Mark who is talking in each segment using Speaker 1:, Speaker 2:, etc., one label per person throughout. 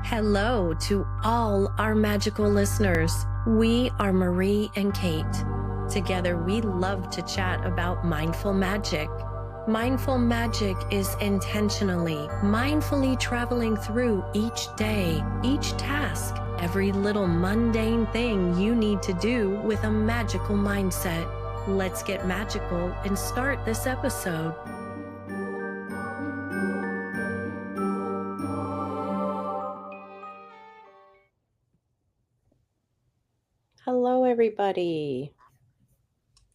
Speaker 1: Hello to all our magical listeners. We are Marie and Kate. Together, we love to chat about mindful magic. Mindful magic is intentionally, mindfully traveling through each day, each task, every little mundane thing you need to do with a magical mindset. Let's get magical and start this episode. Hello, everybody.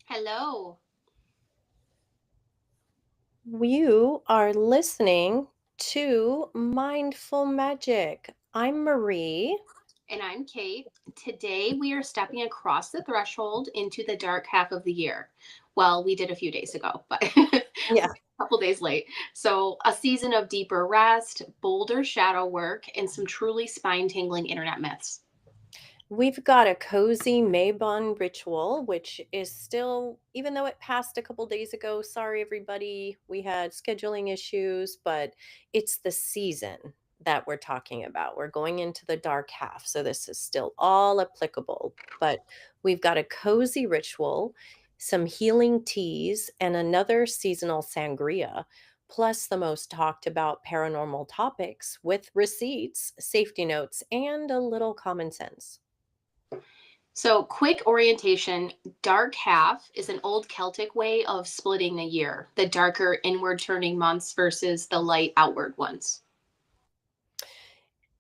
Speaker 2: Hello.
Speaker 1: You are listening to Mindful Magic. I'm Marie.
Speaker 2: And I'm Kate. Today we are stepping across the threshold into the dark half of the year. Well, we did a few days ago, but
Speaker 1: Yeah.
Speaker 2: we're a couple days late. So, a season of deeper rest, bolder shadow work, and some truly spine tingling internet myths.
Speaker 1: We've got a cozy Maybon ritual, which is still, even though it passed a couple days ago, sorry everybody, we had scheduling issues, but it's the season that we're talking about. We're going into the dark half, so this is still all applicable. But we've got a cozy ritual, some healing teas, and another seasonal sangria, plus the most talked about paranormal topics with receipts, safety notes, and a little common sense.
Speaker 2: So, quick orientation: dark half is an old Celtic way of splitting the year, the darker inward turning months versus the light outward ones.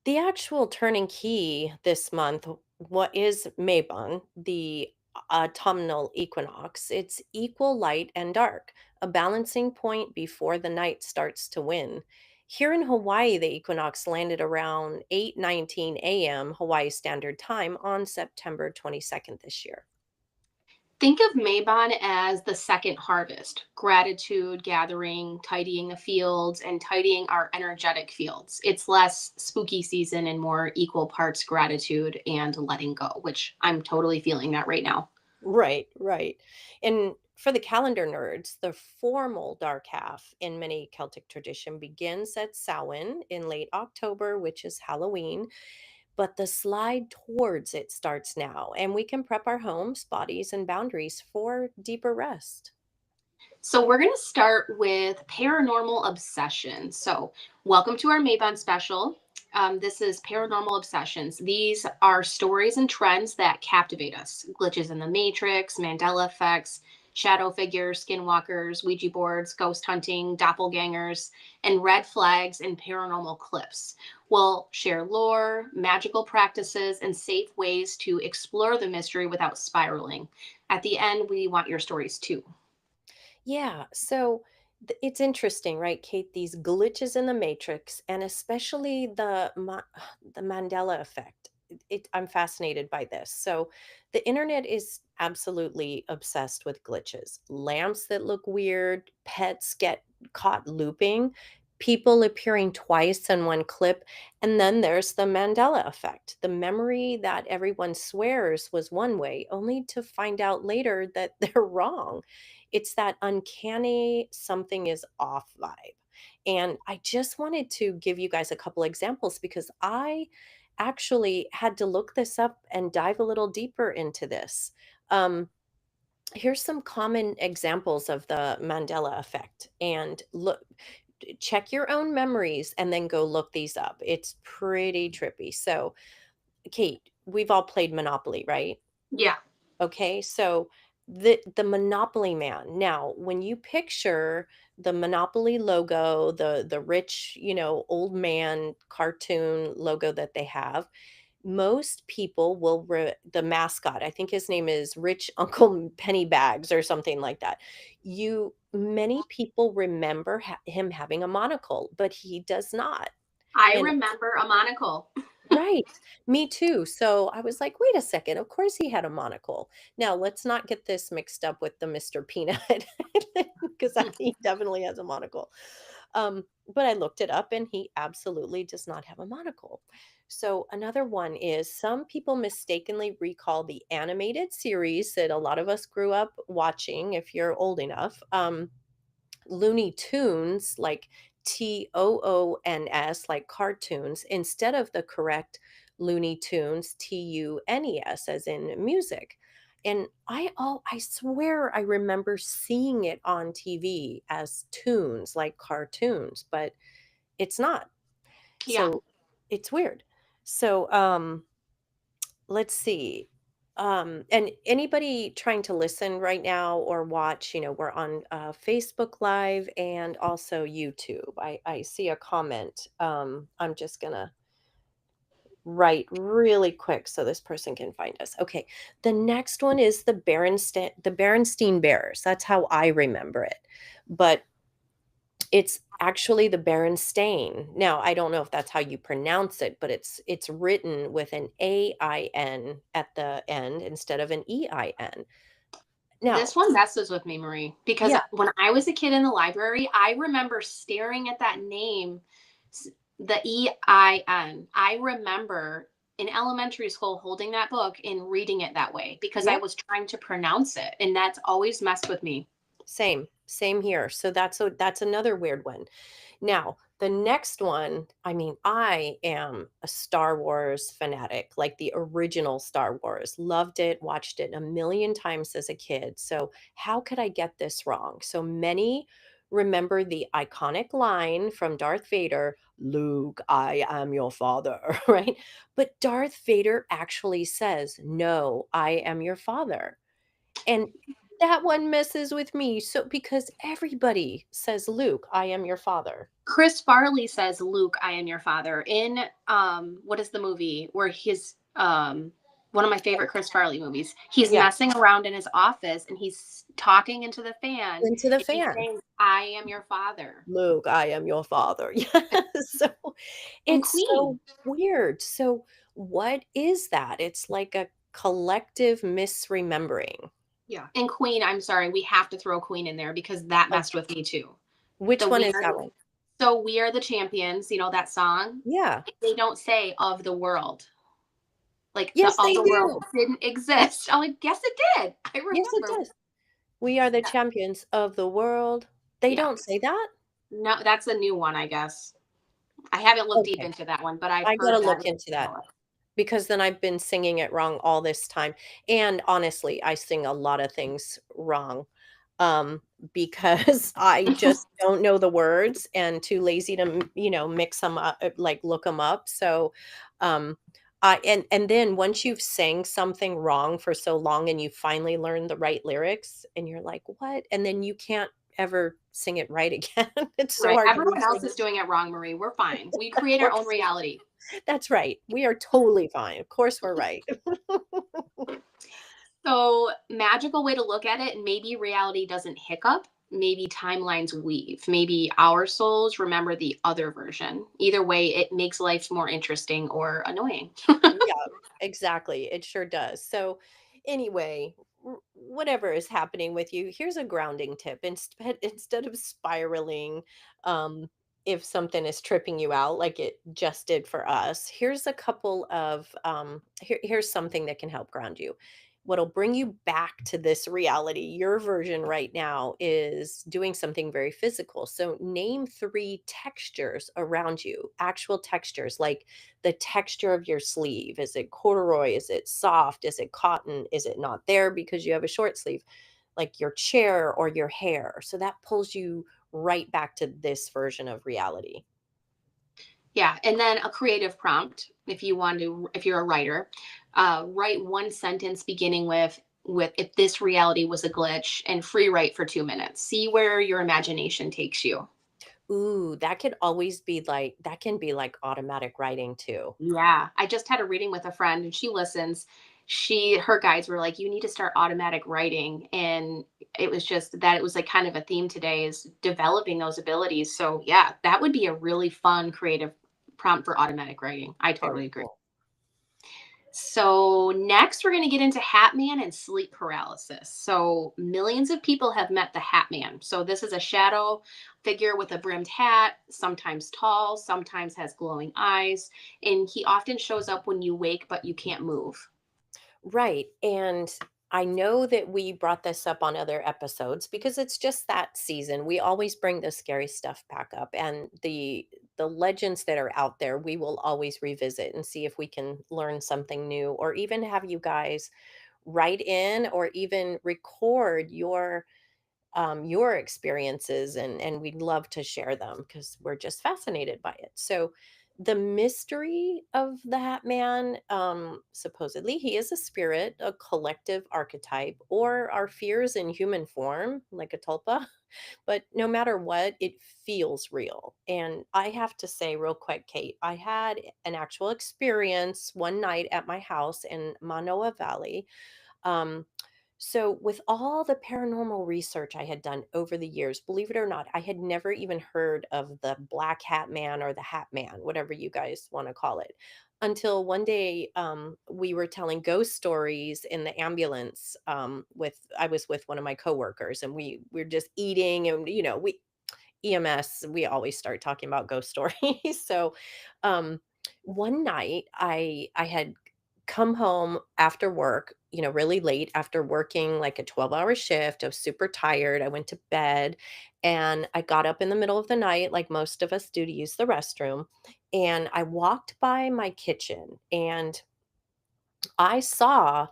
Speaker 1: The actual turning key this month, what is Mabon, the autumnal equinox. It's equal light and dark, a balancing point before the night starts to win. Here in Hawaii, the equinox landed around 8:19 a.m. Hawaii Standard Time on September 22nd this year.
Speaker 2: Think of Mabon as the second harvest: gratitude, gathering, tidying the fields, and tidying our energetic fields. It's less spooky season and more equal parts gratitude and letting go, which I'm totally feeling that right now.
Speaker 1: Right, right. And for the calendar nerds, the formal dark half in many Celtic tradition begins at Samhain in late October, which is Halloween, but the slide towards it starts now, and we can prep our homes, bodies, and boundaries for deeper rest.
Speaker 2: So, we're going to start with paranormal obsession. So, welcome to our Mabon special. This is Paranormal Obsessions. These are stories and trends that captivate us: glitches in the matrix, Mandela effects, shadow figures, skinwalkers, Ouija boards, ghost hunting, doppelgangers, and red flags and paranormal clips. We'll share lore, magical practices, and safe ways to explore the mystery without spiraling. At the end, we want your stories too.
Speaker 1: Yeah, so it's interesting, right, Kate? These glitches in the matrix, and especially the Mandela effect. I'm fascinated by this. So, the internet is absolutely obsessed with glitches. Lamps that look weird, pets get caught looping, people appearing twice in one clip, and then there's the Mandela effect. The memory that everyone swears was one way, only to find out later that they're wrong. It's that uncanny something is off vibe. And I just wanted to give you guys a couple examples because I actually had to look this up and dive a little deeper into this. Um, Here's some common examples of the Mandela effect. And look, check your own memories and then go look these up. It's pretty trippy. So, Kate, we've all played Monopoly, right?
Speaker 2: Yeah.
Speaker 1: Okay, so the Monopoly Man. Now, when you picture the Monopoly logo, the rich, old man cartoon logo that they have, most people will the mascot, I think his name is Rich Uncle Pennybags or something like that. You Many people remember him having a monocle, but he does not.
Speaker 2: I
Speaker 1: And
Speaker 2: remember a monocle.
Speaker 1: right. Me too. So I was like, wait a second. Of course he had a monocle. Now let's not get this mixed up with the Mr. Peanut because he definitely has a monocle. But I looked it up and he absolutely does not have a monocle. So another one is some people mistakenly recall the animated series that a lot of us grew up watching if you're old enough. Looney Tunes, like Toons, like cartoons, instead of the correct Looney Tunes, Tunes, as in music. And I swear I remember seeing it on TV as tunes, like cartoons, but it's not.
Speaker 2: Yeah.
Speaker 1: So it's weird. So let's see. And anybody trying to listen right now or watch, we're on Facebook Live and also YouTube. I see a comment. I'm just gonna write really quick so this person can find us. Okay, the next one is the Berenstein Bears. That's how I remember it, but it's actually the Berenstain. Now, I don't know if that's how you pronounce it, but it's written with an AIN at the end instead of an EIN.
Speaker 2: This
Speaker 1: Now,
Speaker 2: one messes with me, Marie, because
Speaker 1: yeah,
Speaker 2: when I was a kid in the library, I remember staring at that name, the EIN. I remember in elementary school holding that book and reading it that way because I
Speaker 1: yep,
Speaker 2: was trying to pronounce it. And that's always messed with me.
Speaker 1: same here. So that's another weird one. Now, the next one, I mean, I am a Star Wars fanatic, like the original Star Wars. Loved it, watched it a million times as a kid. So, how could I get this wrong? So many remember the iconic line from Darth Vader, Luke, I am your father, right? But Darth Vader actually says, No, I am your father. And that one messes with me. So, because everybody says, Luke, I am your father.
Speaker 2: Chris Farley says, Luke, I am your father. In what is the movie where he's one of my favorite Chris Farley movies. He's
Speaker 1: Yeah,
Speaker 2: messing around in his office and he's talking into the fan
Speaker 1: into the
Speaker 2: and he's
Speaker 1: fan.
Speaker 2: saying, I am your father.
Speaker 1: Luke, I am your father. Yes. So
Speaker 2: And
Speaker 1: it's so
Speaker 2: Queen.
Speaker 1: weird. So what is that? It's like a collective misremembering.
Speaker 2: Yeah. And Queen, I'm sorry, we have to throw Queen in there because that messed
Speaker 1: Okay.
Speaker 2: with me too.
Speaker 1: Which
Speaker 2: The
Speaker 1: one
Speaker 2: We
Speaker 1: is
Speaker 2: Are
Speaker 1: that
Speaker 2: the
Speaker 1: one?
Speaker 2: So We Are the Champions, you know that song?
Speaker 1: Yeah.
Speaker 2: They don't say of the world. Like the
Speaker 1: Yes,
Speaker 2: of
Speaker 1: they
Speaker 2: the world
Speaker 1: do.
Speaker 2: didn't exist. I'm like, yes, it did. I
Speaker 1: Yes, it
Speaker 2: remember.
Speaker 1: does. We are the
Speaker 2: Yeah.
Speaker 1: champions of the world. They
Speaker 2: Yeah.
Speaker 1: don't say that?
Speaker 2: No, that's a new one, I guess. I haven't looked deep
Speaker 1: Okay.
Speaker 2: into that one, but I've
Speaker 1: I gotta
Speaker 2: heard that.
Speaker 1: look into that. Because then I've been singing it wrong all this time, and honestly, I sing a lot of things wrong, because I just don't know the words and too lazy to, mix them up, like, look them up, so, um, and then once you've sang something wrong for so long and you finally learn the right lyrics and you're like, "What?" And then you can't ever sing it right again. It's so
Speaker 2: Right.
Speaker 1: hard to
Speaker 2: Everyone else
Speaker 1: re-sing
Speaker 2: is doing it wrong, Marie. We're fine. We
Speaker 1: Of
Speaker 2: create our own
Speaker 1: course.
Speaker 2: reality.
Speaker 1: That's right. We are totally fine. Of course, we're right.
Speaker 2: So, magical way to look at it, maybe reality doesn't hiccup. Maybe timelines weave. Maybe our souls remember the other version. Either way, it makes life more interesting or annoying.
Speaker 1: Yeah, exactly. It sure does. So, anyway, whatever is happening with you, here's a grounding tip. Instead of spiraling, um, if something is tripping you out, like it just did for us, here's a couple of here's something that can help ground you. What'll bring you back to this reality, your version right now, is doing something very physical. So, name three textures around you, actual textures like the texture of your sleeve. Is it corduroy? Is it soft? Is it cotton? Is it not there because you have a short sleeve? Like your chair or your hair. So that pulls you right back to this version of reality.
Speaker 2: Yeah, and then a creative prompt if you want to, if you're a writer, write one sentence beginning with if this reality was a glitch and free write for 2 minutes. See where your imagination takes you.
Speaker 1: Ooh, that can be like automatic writing too.
Speaker 2: Yeah, I just had a reading with a friend and she listens. Her guides were like, you need to start automatic writing. And it was just that it was like kind of a theme today is developing those abilities. So, yeah, that would be a really fun creative prompt for automatic writing. I
Speaker 1: Very
Speaker 2: totally agree.
Speaker 1: cool.
Speaker 2: So, next we're going to get into Hat Man and sleep paralysis. So, millions of people have met the Hat Man. So, this is a shadow figure with a brimmed hat, sometimes tall, sometimes has glowing eyes, and he often shows up when you wake but you can't move.
Speaker 1: Right. And I know that we brought this up on other episodes because it's just that season. We always bring the scary stuff back up, and the legends that are out there, we will always revisit and see if we can learn something new, or even have you guys write in or even record your experiences, and we'd love to share them because we're just fascinated by it. So the mystery of the Hat Man, supposedly he is a spirit, a collective archetype, or our fears in human form, like a tulpa. But no matter what, it feels real. And I have to say real quick, Kate, I had an actual experience one night at my house in Manoa Valley. um, so, with all the paranormal research I had done over the years, believe it or not, I had never even heard of the Black Hat Man or the Hat Man, whatever you guys want to call it, until one day we were telling ghost stories in the ambulance. With I was with one of my coworkers, and we were just eating, and we EMS, we always start talking about ghost stories. So, um, one night I had come home after work, really late after working like a 12-hour shift. I was super tired. I went to bed, and I got up in the middle of the night, like most of us do, to use the restroom. And I walked by my kitchen, and I saw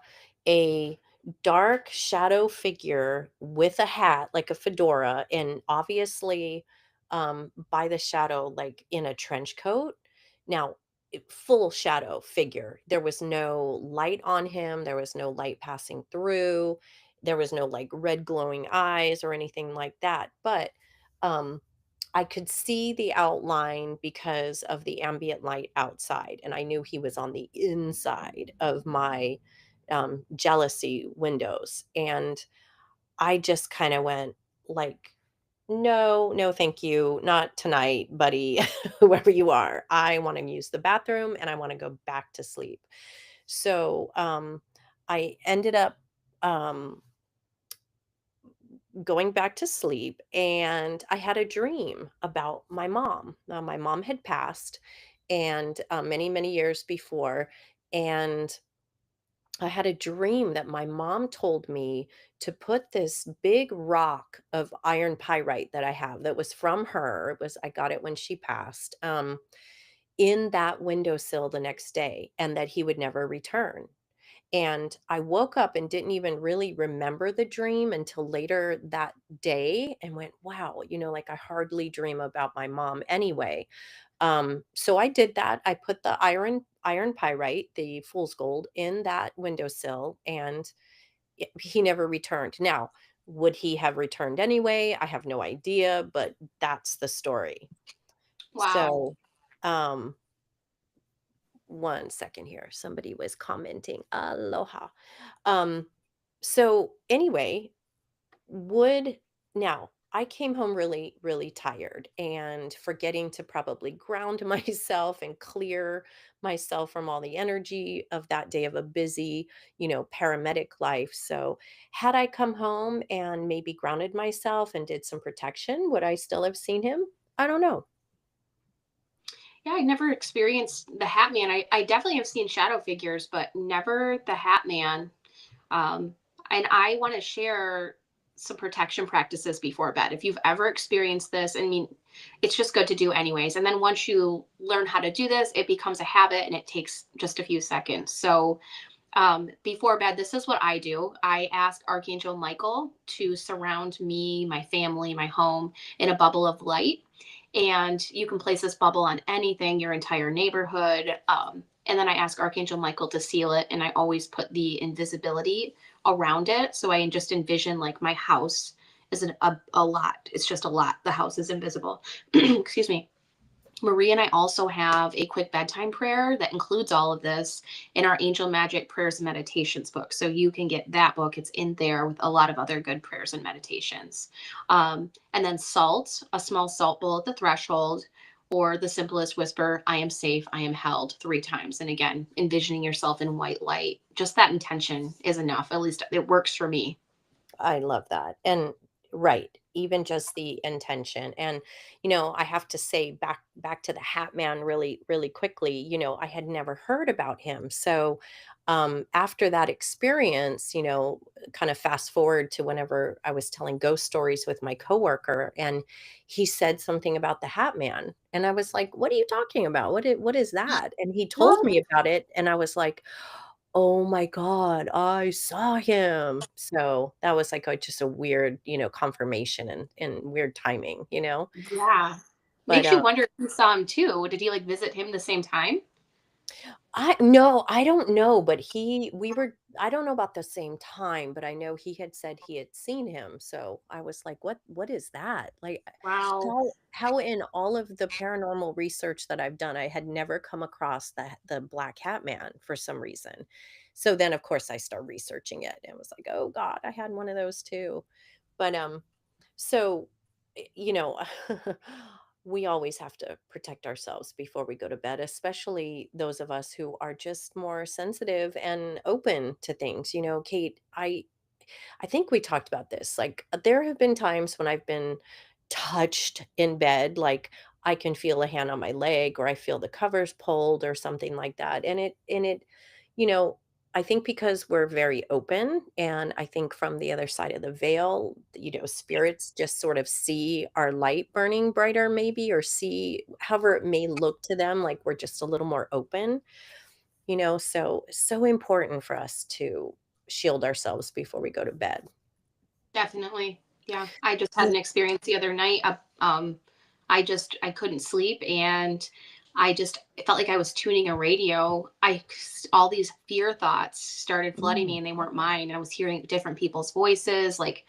Speaker 1: a dark shadow figure with a hat, like a fedora, and obviously, by the shadow, like in a trench coat. Now, full shadow figure. There was no light on him. There was no light passing through. There was no like red glowing eyes or anything like that. But um, I could see the outline because of the ambient light outside, and I knew he was on the inside of my jealousy windows. And I just kind of went like, no, no, thank you. Not tonight, buddy, whoever you are. I want to use the bathroom and I want to go back to sleep. So I ended up um, going back to sleep, and I had a dream about my mom. My mom had passed, and many, many years before. And I had a dream that my mom told me to put this big rock of iron pyrite that I have, that was from her. I got it when she passed, in that windowsill the next day, and that he would never return. And I woke up and didn't even really remember the dream until later that day, and went, wow, like, I hardly dream about my mom anyway. So I did that. I put the iron pyrite, the fool's gold, in that windowsill, and he never returned. Now, would he have returned anyway? I have no idea, but that's the story.
Speaker 2: Wow.
Speaker 1: So, um, one second here. Somebody was commenting. Aloha. Um, so anyway, would now, I came home really, really tired and forgetting to probably ground myself and clear myself from all the energy of that day of a busy, paramedic life. So, had I come home and maybe grounded myself and did some protection, would I still have seen him? I don't know.
Speaker 2: Yeah, I never experienced the Hat Man. I definitely have seen shadow figures, but never the Hat Man. Um, and I want to share some protection practices before bed. If you've ever experienced this, I mean, it's just good to do anyways. And then once you learn how to do this, it becomes a habit and it takes just a few seconds. So, before bed, this is what I do. I ask Archangel Michael to surround me, my family, my home in a bubble of light. And you can place this bubble on anything, your entire neighborhood. And then I ask Archangel Michael to seal it. And I always put the invisibility around it. So I just envision like my house is a lot. It's just a lot. The house is invisible. Excuse me. Marie and I also have a quick bedtime prayer that includes all of this in our Angel Magic Prayers and Meditations book. So you can get that book. It's in there with a lot of other good prayers and meditations. And then salt, a small salt bowl at the threshold, or the simplest whisper, I am safe, I am held, 3 times. And again, envisioning yourself in white light. Just that intention is enough. At least it works for me.
Speaker 1: I love that. And Right. Even just the intention. And, I have to say back to the Hat Man really, really quickly, I had never heard about him. So after that experience, kind of fast forward to whenever I was telling ghost stories with my coworker and he said something about the Hat Man. And I was like, what are you talking about? What is that? And he told
Speaker 2: What?
Speaker 1: me about it. And I was like, oh my god, I saw him. So, that was, like, just a weird, confirmation and weird timing, you know?
Speaker 2: Yeah.
Speaker 1: But,
Speaker 2: Makes you wonder if you saw him too. Did you like visit him the same time?
Speaker 1: I don't know, but I don't know about the same time, but I know he had said he had seen him, so I was like, "What is that?" Like,
Speaker 2: Wow.
Speaker 1: how in all of the paranormal research that I've done, I had never come across the Black Hat Man for some reason. So then, of course, I start researching it and was like, "Oh god, I had one of those too." But, so, you know, we always have to protect ourselves before we go to bed, especially those of us who are just more sensitive and open to things. Kate, I think we talked about this. Like there have been times when I've been touched in bed, like I can feel a hand on my leg or I feel the covers pulled or something like that. And it, you know, I think because we're very open and I think from the other side of the veil, spirits just sort of see our light burning brighter maybe or see however it may look to them like we're just a little more open, so important for us to shield ourselves before we go to bed.
Speaker 2: Definitely. Yeah. I just had an experience the other night. I couldn't sleep, and it felt like I was tuning a radio. All these fear thoughts started flooding
Speaker 1: Mm.
Speaker 2: me, and they weren't mine. I was hearing different people's voices, like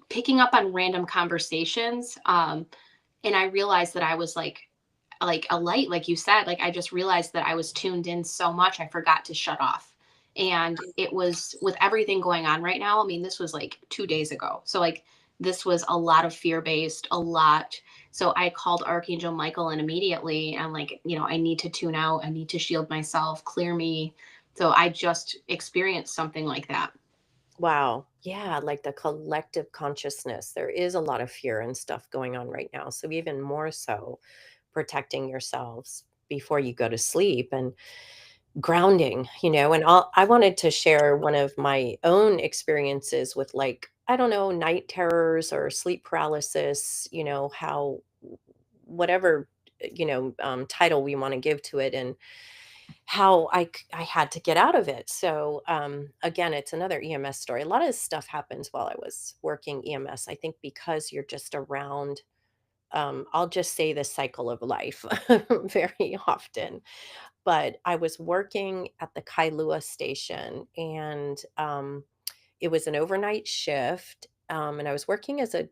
Speaker 2: picking up on random conversations. And I realized that I was like a light, like you said. Like I just realized that I was tuned in so much I forgot to shut off. And it was with everything going on right now. I mean, this was like 2 days ago. So like this was a lot of fear based, a lot. So I called Archangel Michael and immediately I'm like, I need to tune out. I need to shield myself, clear me. So I just experienced something like that.
Speaker 1: Wow. Yeah, like the collective consciousness. There is a lot of fear and stuff going on right now. So even more so protecting yourselves before you go to sleep and grounding, and I wanted to share one of my own experiences with like, I don't know, night terrors or sleep paralysis, how whatever, title we want to give to it and how I had to get out of it. So, again, it's another EMS story. A lot of stuff happens while I was working EMS. I think because you're just around, I'll just say the cycle of life very often. But I was working at the Kailua station and it was an overnight shift. And I was working as a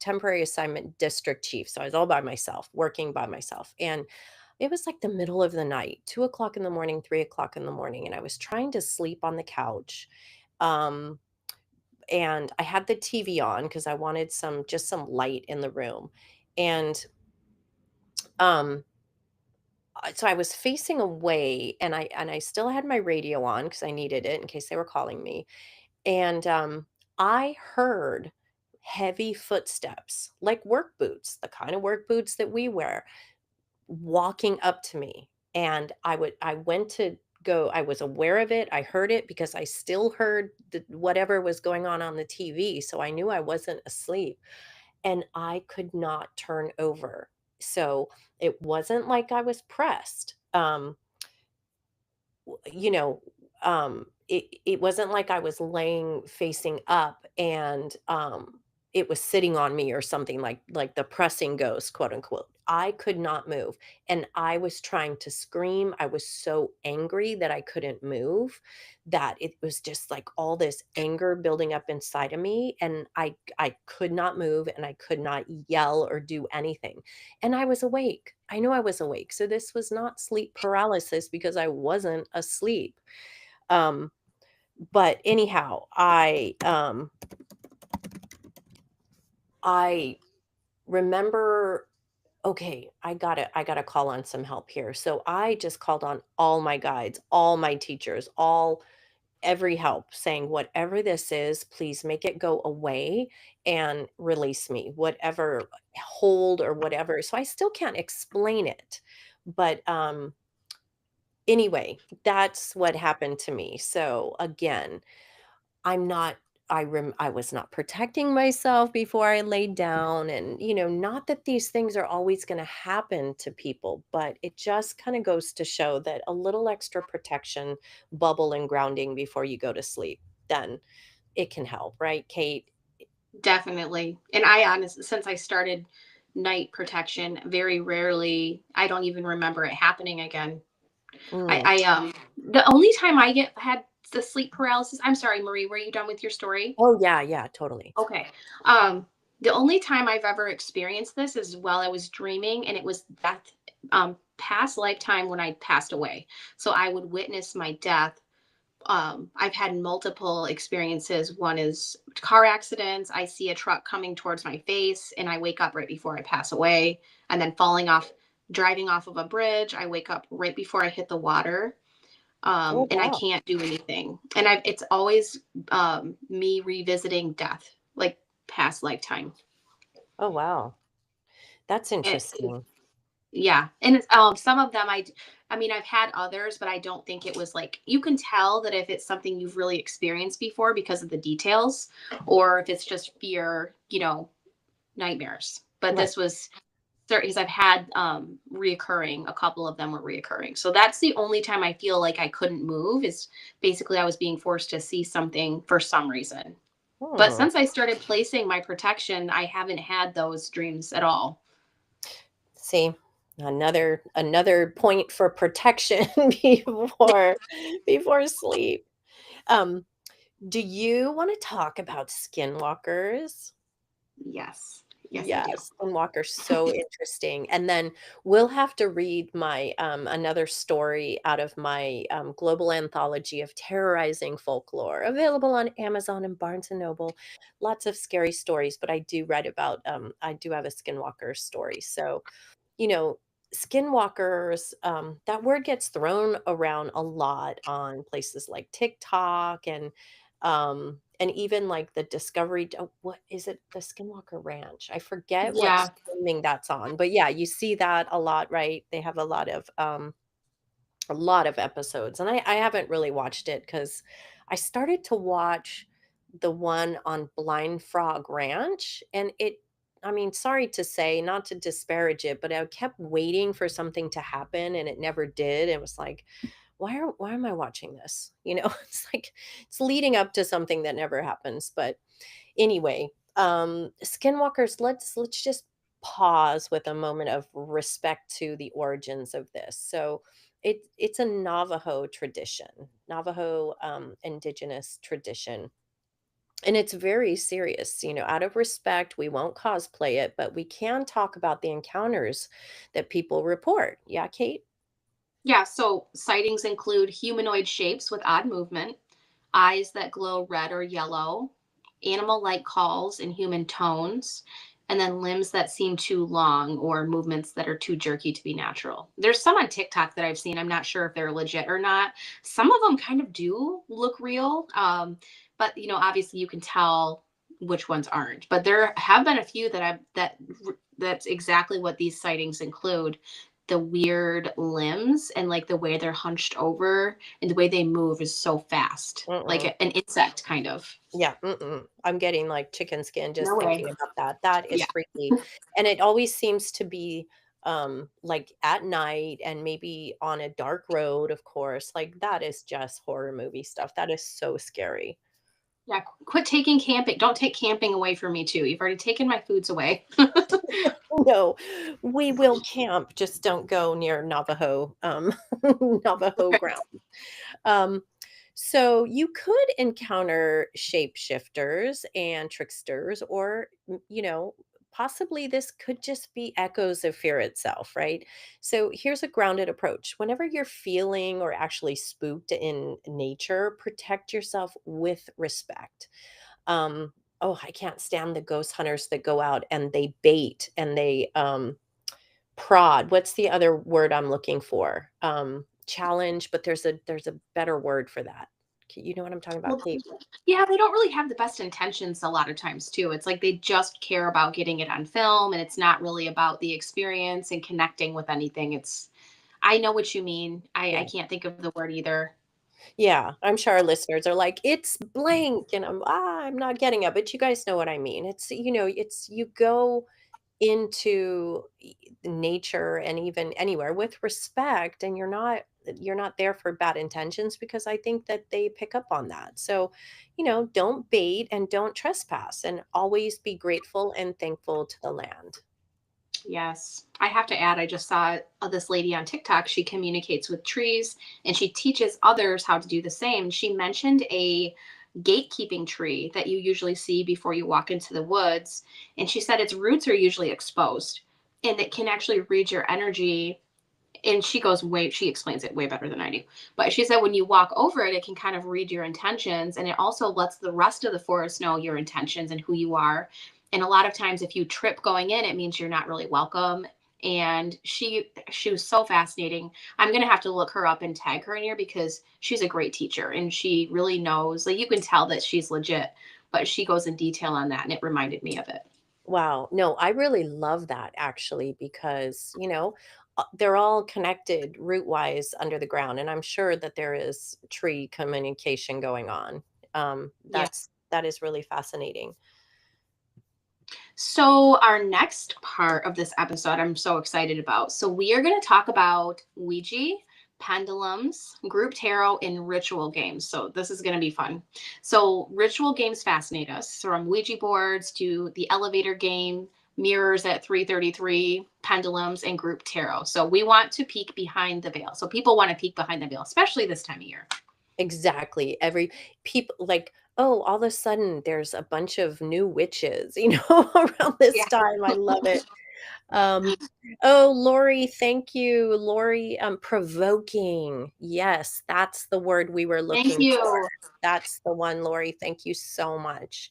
Speaker 1: temporary assignment district chief. So I was all by myself, working by myself. And it was like the middle of the night, 2 o'clock in the morning, 3 o'clock in the morning. And I was trying to sleep on the couch. Um, and I had the TV on because I wanted just some light in the room. And um, so I was facing away and I still had my radio on because I needed it in case they were calling me. And I heard heavy footsteps, like work boots, the kind of work boots that we wear, walking up to me. And I went to go, I was aware of it. I heard it because I still heard whatever was going on the TV. So I knew I wasn't asleep and I could not turn over. So it wasn't like I was pressed. You know, it wasn't like I was laying facing up and it was sitting on me or something like the pressing ghost, quote unquote. I could not move and I was trying to scream. I was so angry that I couldn't move that it was just like all this anger building up inside of me and I could not move and I could not yell or do anything. And I was awake. I knew I was awake. So this was not sleep paralysis because I wasn't asleep. Um, but anyhow, I remember, okay, I gotta call on some help here. So I just called on all my guides, all my teachers, all every help saying, "Whatever this is, please make it go away and release me, whatever hold or whatever." So I still can't explain it, but, anyway, that's what happened to me. So again, I'm not I was not protecting myself before I laid down, and, not that these things are always gonna happen to people, but it just kinda goes to show that a little extra protection, bubble, and grounding before you go to sleep, then it can help, right, Kate?
Speaker 2: Definitely. And I honestly, since I started night protection, very rarely, I don't even remember it happening again.
Speaker 1: Mm.
Speaker 2: The only time I get had the sleep paralysis, I'm sorry, Marie, were you done with your story?
Speaker 1: Oh, yeah, yeah, totally.
Speaker 2: Okay. Um, the only time I've ever experienced this is while I was dreaming, and it was death, past lifetime when I passed away. So I would witness my death. I've had multiple experiences. One is car accidents. I see a truck coming towards my face, and I wake up right before I pass away, and then falling off, driving off of a bridge. I wake up right before I hit the water,
Speaker 1: Oh,
Speaker 2: and I
Speaker 1: wow.
Speaker 2: can't do anything. And it's always me revisiting death, like past lifetime.
Speaker 1: Oh, wow. That's
Speaker 2: It,
Speaker 1: interesting.
Speaker 2: yeah, and some of them I mean, I've had others, but I don't think it was like, you can tell that if it's something you've really experienced before because of the details, or if it's just fear, nightmares. But
Speaker 1: Right.
Speaker 2: this was certain because I've had reoccurring. A couple of them were reoccurring. So that's the only time I feel like I couldn't move, is basically I was being forced to see something for some reason. But
Speaker 1: Hmm.
Speaker 2: since I started placing my protection, I haven't had those dreams at all.
Speaker 1: See, another point for protection before sleep. Um, do you wanna talk about skinwalkers?
Speaker 2: Yes. Yes, I do.
Speaker 1: Yes, skinwalkers, so interesting, and then we'll have to read my, another story out of my, global anthology of terrorizing folklore, available on Amazon and Barnes& and Noble. Lots of scary stories, but I do have a skinwalker story, so you know, skinwalkers, that word gets thrown around a lot on places like TikTok and even like the what is it? The Skinwalker Ranch. I forget what
Speaker 2: Yeah.
Speaker 1: streaming that's on, but yeah, you see that a lot, right? They have a lot of episodes, and I haven't really watched it because I started to watch the one on Blind Frog Ranch, and I mean, sorry to say, not to disparage it, but I kept waiting for something to happen, and it never did. It was like, why am I watching this? It's like it's leading up to something that never happens. But anyway, skinwalkers, let's just pause with a moment of respect to the origins of this. So it's a Navajo tradition, Navajo indigenous tradition. And it's very serious, out of respect, we won't cosplay it, but we can talk about the encounters that people report. Yeah, Kate?
Speaker 2: Yeah. So sightings include humanoid shapes with odd movement, eyes that glow red or yellow, animal like calls in human tones, and then limbs that seem too long or movements that are too jerky to be natural. There's some on TikTok that I've seen. I'm not sure if they're legit or not. Some of them kind of do look real. But obviously you can tell which ones aren't. But there have been a few that's exactly what these sightings include: the weird limbs and like the way they're hunched over and the way they move is so fast, like
Speaker 1: Mm-mm.
Speaker 2: an insect kind of.
Speaker 1: Yeah, mm-mm. I'm getting, like, chicken skin
Speaker 2: No
Speaker 1: just
Speaker 2: way.
Speaker 1: thinking about that. That is
Speaker 2: Yeah.
Speaker 1: freaky, and it always seems to be, like, at night and maybe on a dark road, of course, like, that is just horror movie stuff. That is so scary.
Speaker 2: Yeah. Quit taking camping. Don't take camping away from me too. You've already taken my foods away.
Speaker 1: No, we will camp, just don't go near Navajo, Navajo ground. Um, so you could encounter shapeshifters and tricksters, or, possibly this could just be echoes of fear itself, right? So here's a grounded approach. Whenever you're feeling or actually spooked in nature, protect yourself with respect. Oh, I can't stand the ghost hunters that go out and they bait and they prod. What's the other word I'm looking for? Challenge, but there's a better word for that. You know what I'm talking about,
Speaker 2: Well,
Speaker 1: Kate?
Speaker 2: yeah, they don't really have the best intentions a lot of times too. It's like they just care about getting it on film and it's not really about the experience and connecting with anything. It's I know what you mean. I
Speaker 1: Yeah.
Speaker 2: can't think of the word either.
Speaker 1: Yeah, I'm sure our listeners are like, "It's blank," and I'm not getting it, but you guys know what I mean. It's you go into nature and even anywhere with respect, and you're not there for bad intentions because I think that they pick up on that. So, don't bait and don't trespass and always be grateful and thankful to the land.
Speaker 2: Yes. I have to add, I just saw this lady on TikTok. She communicates with trees and she teaches others how to do the same. She mentioned a gatekeeping tree that you usually see before you walk into the woods. And she said its roots are usually exposed and it can actually read your energy. And she explains it way better than I do. But she said when you walk over it, it can kind of read your intentions. And it also lets the rest of the forest know your intentions and who you are. And a lot of times if you trip going in, it means you're not really welcome. And she was so fascinating. I'm gonna have to look her up and tag her in here because she's a great teacher and she really knows, like, you can tell that she's legit, but she goes in detail on that and it reminded me of it.
Speaker 1: Wow. No, I really love that actually because, they're all connected root wise under the ground. And I'm sure that there is tree communication going on.
Speaker 2: Yeah.
Speaker 1: That is really fascinating.
Speaker 2: So, our next part of this episode, I'm so excited about. So, we are going to talk about Ouija, pendulums, group tarot, and ritual games. So, this is going to be fun. So, ritual games fascinate us from Ouija boards to the elevator game, mirrors at 333, pendulums, and group tarot. So, we want to peek behind the veil. So, people want to peek behind the veil, especially this time of year.
Speaker 1: Exactly. Every people like, oh, all of a sudden there's a bunch of new witches, around this
Speaker 2: Yeah.
Speaker 1: time. I love it. Um, oh, Lori, thank you. Lori, provoking. Yes, that's the word we were
Speaker 2: Thank
Speaker 1: looking for.
Speaker 2: you.
Speaker 1: That's the one, Lori. Thank you so much.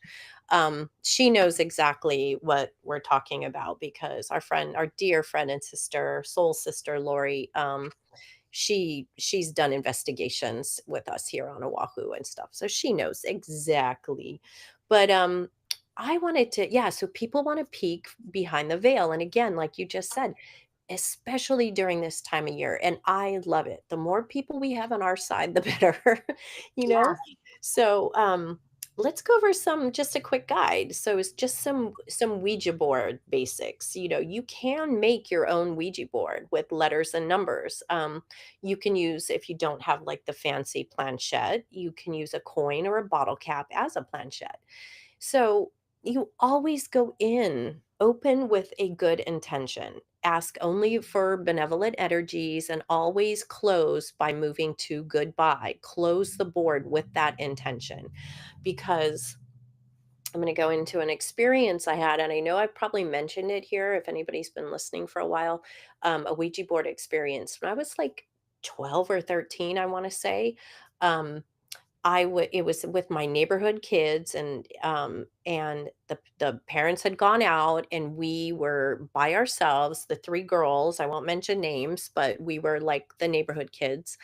Speaker 1: She knows exactly what we're talking about because our dear friend and sister, soul sister, Lori, she's done investigations with us here on Oahu and stuff. So she knows exactly. But I wanted to, yeah, so people want to peek behind the veil. And again, like you just said, especially during this time of year. And I love it. The more people we have on our side, the better, you know?
Speaker 2: Yes.
Speaker 1: So let's go over just a quick guide. So it's just some Ouija board basics. You can make your own Ouija board with letters and numbers. You can use, if you don't have like the fancy planchette, you can use a coin or a bottle cap as a planchette. So you always go in open with a good intention. Ask only for benevolent energies and always close by moving to goodbye. Close the board with that intention because I'm going to go into an experience I had, and I know I've probably mentioned it here if anybody's been listening for a while. A Ouija board experience when I was like 12 or 13, I want to say. Um, it was with my neighborhood kids and the parents had gone out and we were by ourselves, the 3 girls, I won't mention names, but we were like the neighborhood kids.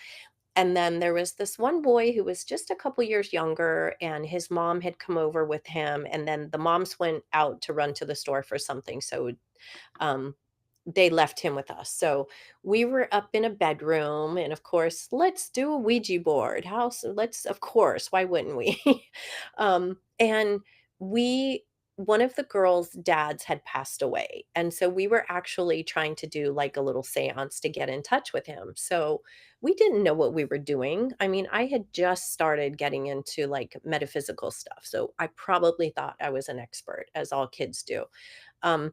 Speaker 1: And then there was this one boy who was just a couple years younger, and his mom had come over with him, and then the moms went out to run to the store for something, so, um, they left him with us. So we were up in a bedroom, and of course, let's do a Ouija board. Let's, of course, why wouldn't we? And we one of the girls' dads had passed away. And so we were actually trying to do like a little seance to get in touch with him. So we didn't know what we were doing. I mean, I had just started getting into like metaphysical stuff. So I probably thought I was an expert, as all kids do. Um,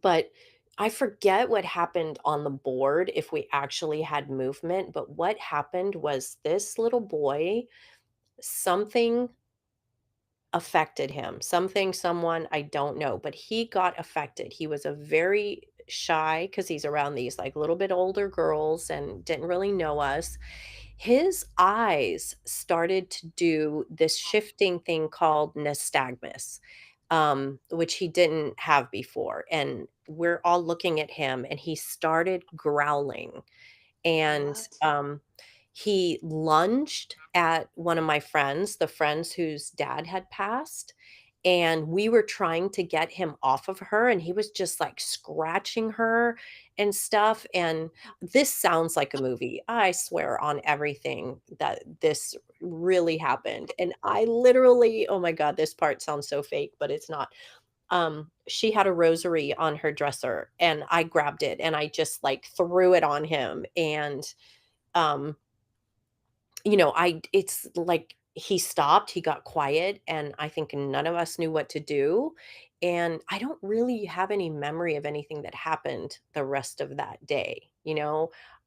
Speaker 1: but I forget what happened on the board if we actually had movement, but what happened was this little boy, something affected him. Someone, I don't know, but he got affected. He was a very shy because he's around these like little bit older girls and didn't really know us. His eyes started to do this shifting thing called nystagmus, which he didn't have before. And we're all looking at him and he started growling. And
Speaker 2: What?
Speaker 1: He lunged at one of my friends, the friends whose dad had passed, and we were trying to get him off of her, and he was just, like, scratching her and stuff, and this sounds like a movie. I swear on everything that this really happened, and I literally oh my god, this part sounds so fake, but it's not. She had a rosary on her dresser, and I grabbed it, and I just, like, threw it on him, and, um I it's like he stopped, he got quiet, and I think none of us knew what to do, and I don't really have any memory of anything that happened the rest of that day?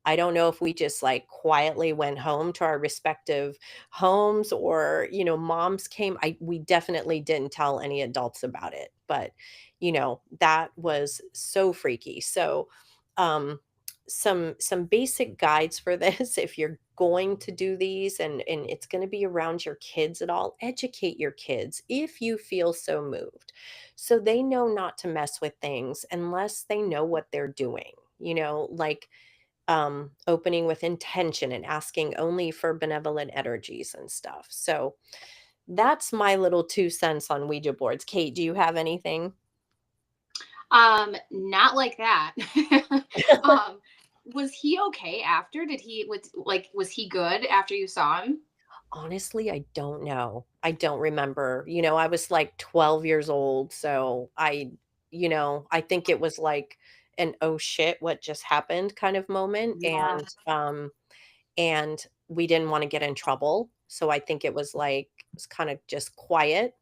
Speaker 1: I don't know if we just, like, quietly went home to our respective homes or moms came. I We definitely didn't tell any adults about it, but that was so freaky. So, um some basic guides for this if you're going to do these and it's going to be around your kids at all, educate your kids if you feel so moved, so they know not to mess with things unless they know what they're doing, like opening with intention and asking only for benevolent energies and stuff. So that's my little 2 cents on Ouija boards. Kate, do you have anything?
Speaker 2: Not like that. um, was he okay after? Was he good after you saw him?
Speaker 1: Honestly, I don't know. I don't remember. I was like 12 years old, so I think it was like an "Oh shit, what just happened?" kind of moment,
Speaker 2: Yeah.
Speaker 1: and we didn't wanna get in trouble, so I think it was like it was kinda just quiet?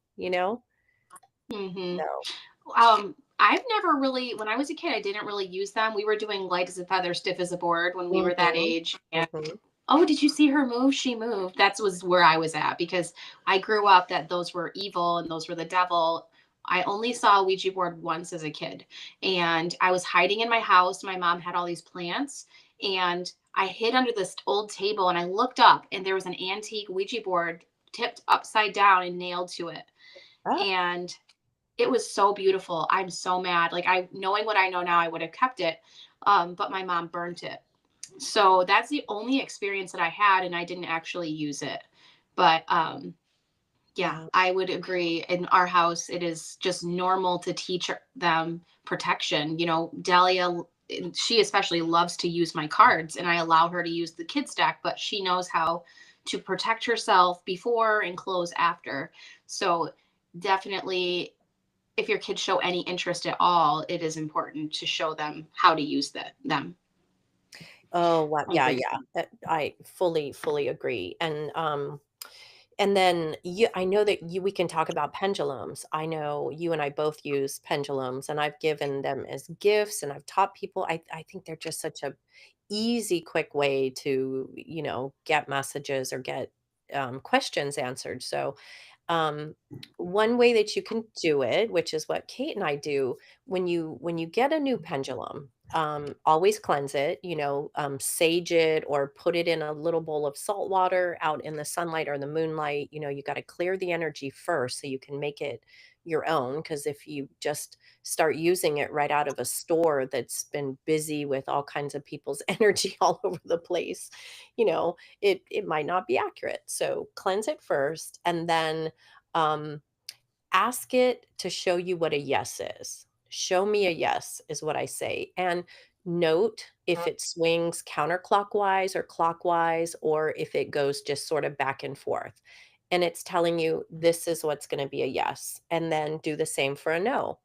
Speaker 2: Hmm.
Speaker 1: So
Speaker 2: I've never really, when I was a kid, I didn't really use them. We were doing light as a feather, stiff as a board when we were that
Speaker 1: mhm,
Speaker 2: age. And
Speaker 1: mhm.
Speaker 2: oh, did you see her move? She moved. That was where I was at because I grew up that those were evil and those were the devil. I only saw a Ouija board once as a kid, and I was hiding in my house. My mom had all these plants, and I hid under this old table and I looked up, and there was an antique Ouija board tipped upside down and nailed to it.
Speaker 1: Oh,
Speaker 2: And it was so beautiful. I'm so mad. Like, I knowing what I know now, I would have kept it. But my mom burnt it. So that's the only experience that I had, and I didn't actually use it. But yeah,
Speaker 1: wow.
Speaker 2: I would agree. In our house, it is just normal to teach them protection. Dahlia, she especially loves to use my cards, and I allow her to use the kid stack, but she knows how to protect herself before and close after. So definitely, if your kids show any interest at all, it is important to show them how to use them.
Speaker 1: Oh, wow.
Speaker 2: I
Speaker 1: Yeah,
Speaker 2: agree.
Speaker 1: yeah. I fully agree, and then I know that we can talk about pendulums. I know you and I both use pendulums, and I've given them as gifts, and I've taught people. I think they're just such a easy, quick way to get messages or get questions answered. So um, one way that you can do it, which is what Kate and I do, when you get a new pendulum, always cleanse it, sage it or put it in a little bowl of salt water out in the sunlight or the moonlight. You got to clear the energy first so you can make it your own. Because if you just start using it right out of a store that's been busy with all kinds of people's energy all over the place, it might not be accurate. So cleanse it first and then um, ask it to show you what a yes is. Show me a yes is what I say. And note if it swings counterclockwise or clockwise, or if it goes just sort of back and forth. And it's telling you this is what's going to be a yes. And then do the same for a no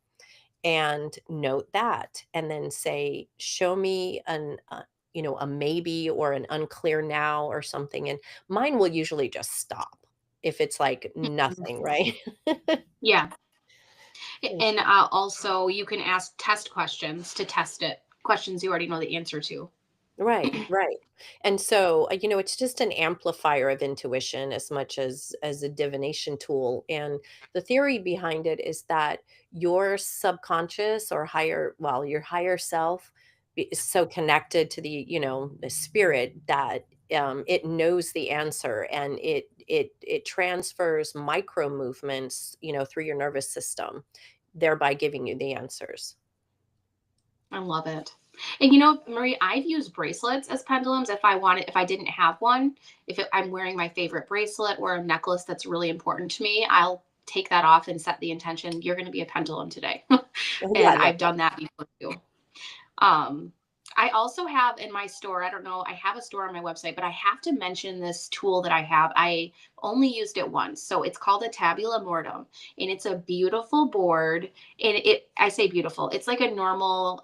Speaker 1: and note that and then say show me a maybe or an unclear now or something, and mine will usually just stop if it's like
Speaker 2: Mhm.
Speaker 1: nothing, right?
Speaker 2: Yeah.
Speaker 1: Yes.
Speaker 2: And also, you can ask test questions to test it, questions you already know the answer to.
Speaker 1: Right, right. And so it's just an amplifier of intuition as much as a divination tool. And the theory behind it is that your subconscious or your higher self is so connected to the spirit that it knows the answer and it transfers micro movements through your nervous system, thereby giving you the answers.
Speaker 2: I love it. And you know, Marie, I've used bracelets as pendulums if I wanted, if I didn't have one, I'm wearing my favorite bracelet or a necklace that's really important to me, I'll take that off and set the intention, you're going to be a pendulum today.
Speaker 1: Yeah,
Speaker 2: And
Speaker 1: I love
Speaker 2: I've
Speaker 1: that.
Speaker 2: done that before too. Um, I also have in my store, I don't know, I have a store on my website, but I have to mention this tool that I have. I only used it once. So it's called a tabula mortem, and it's a beautiful board. And I say beautiful, it's like a normal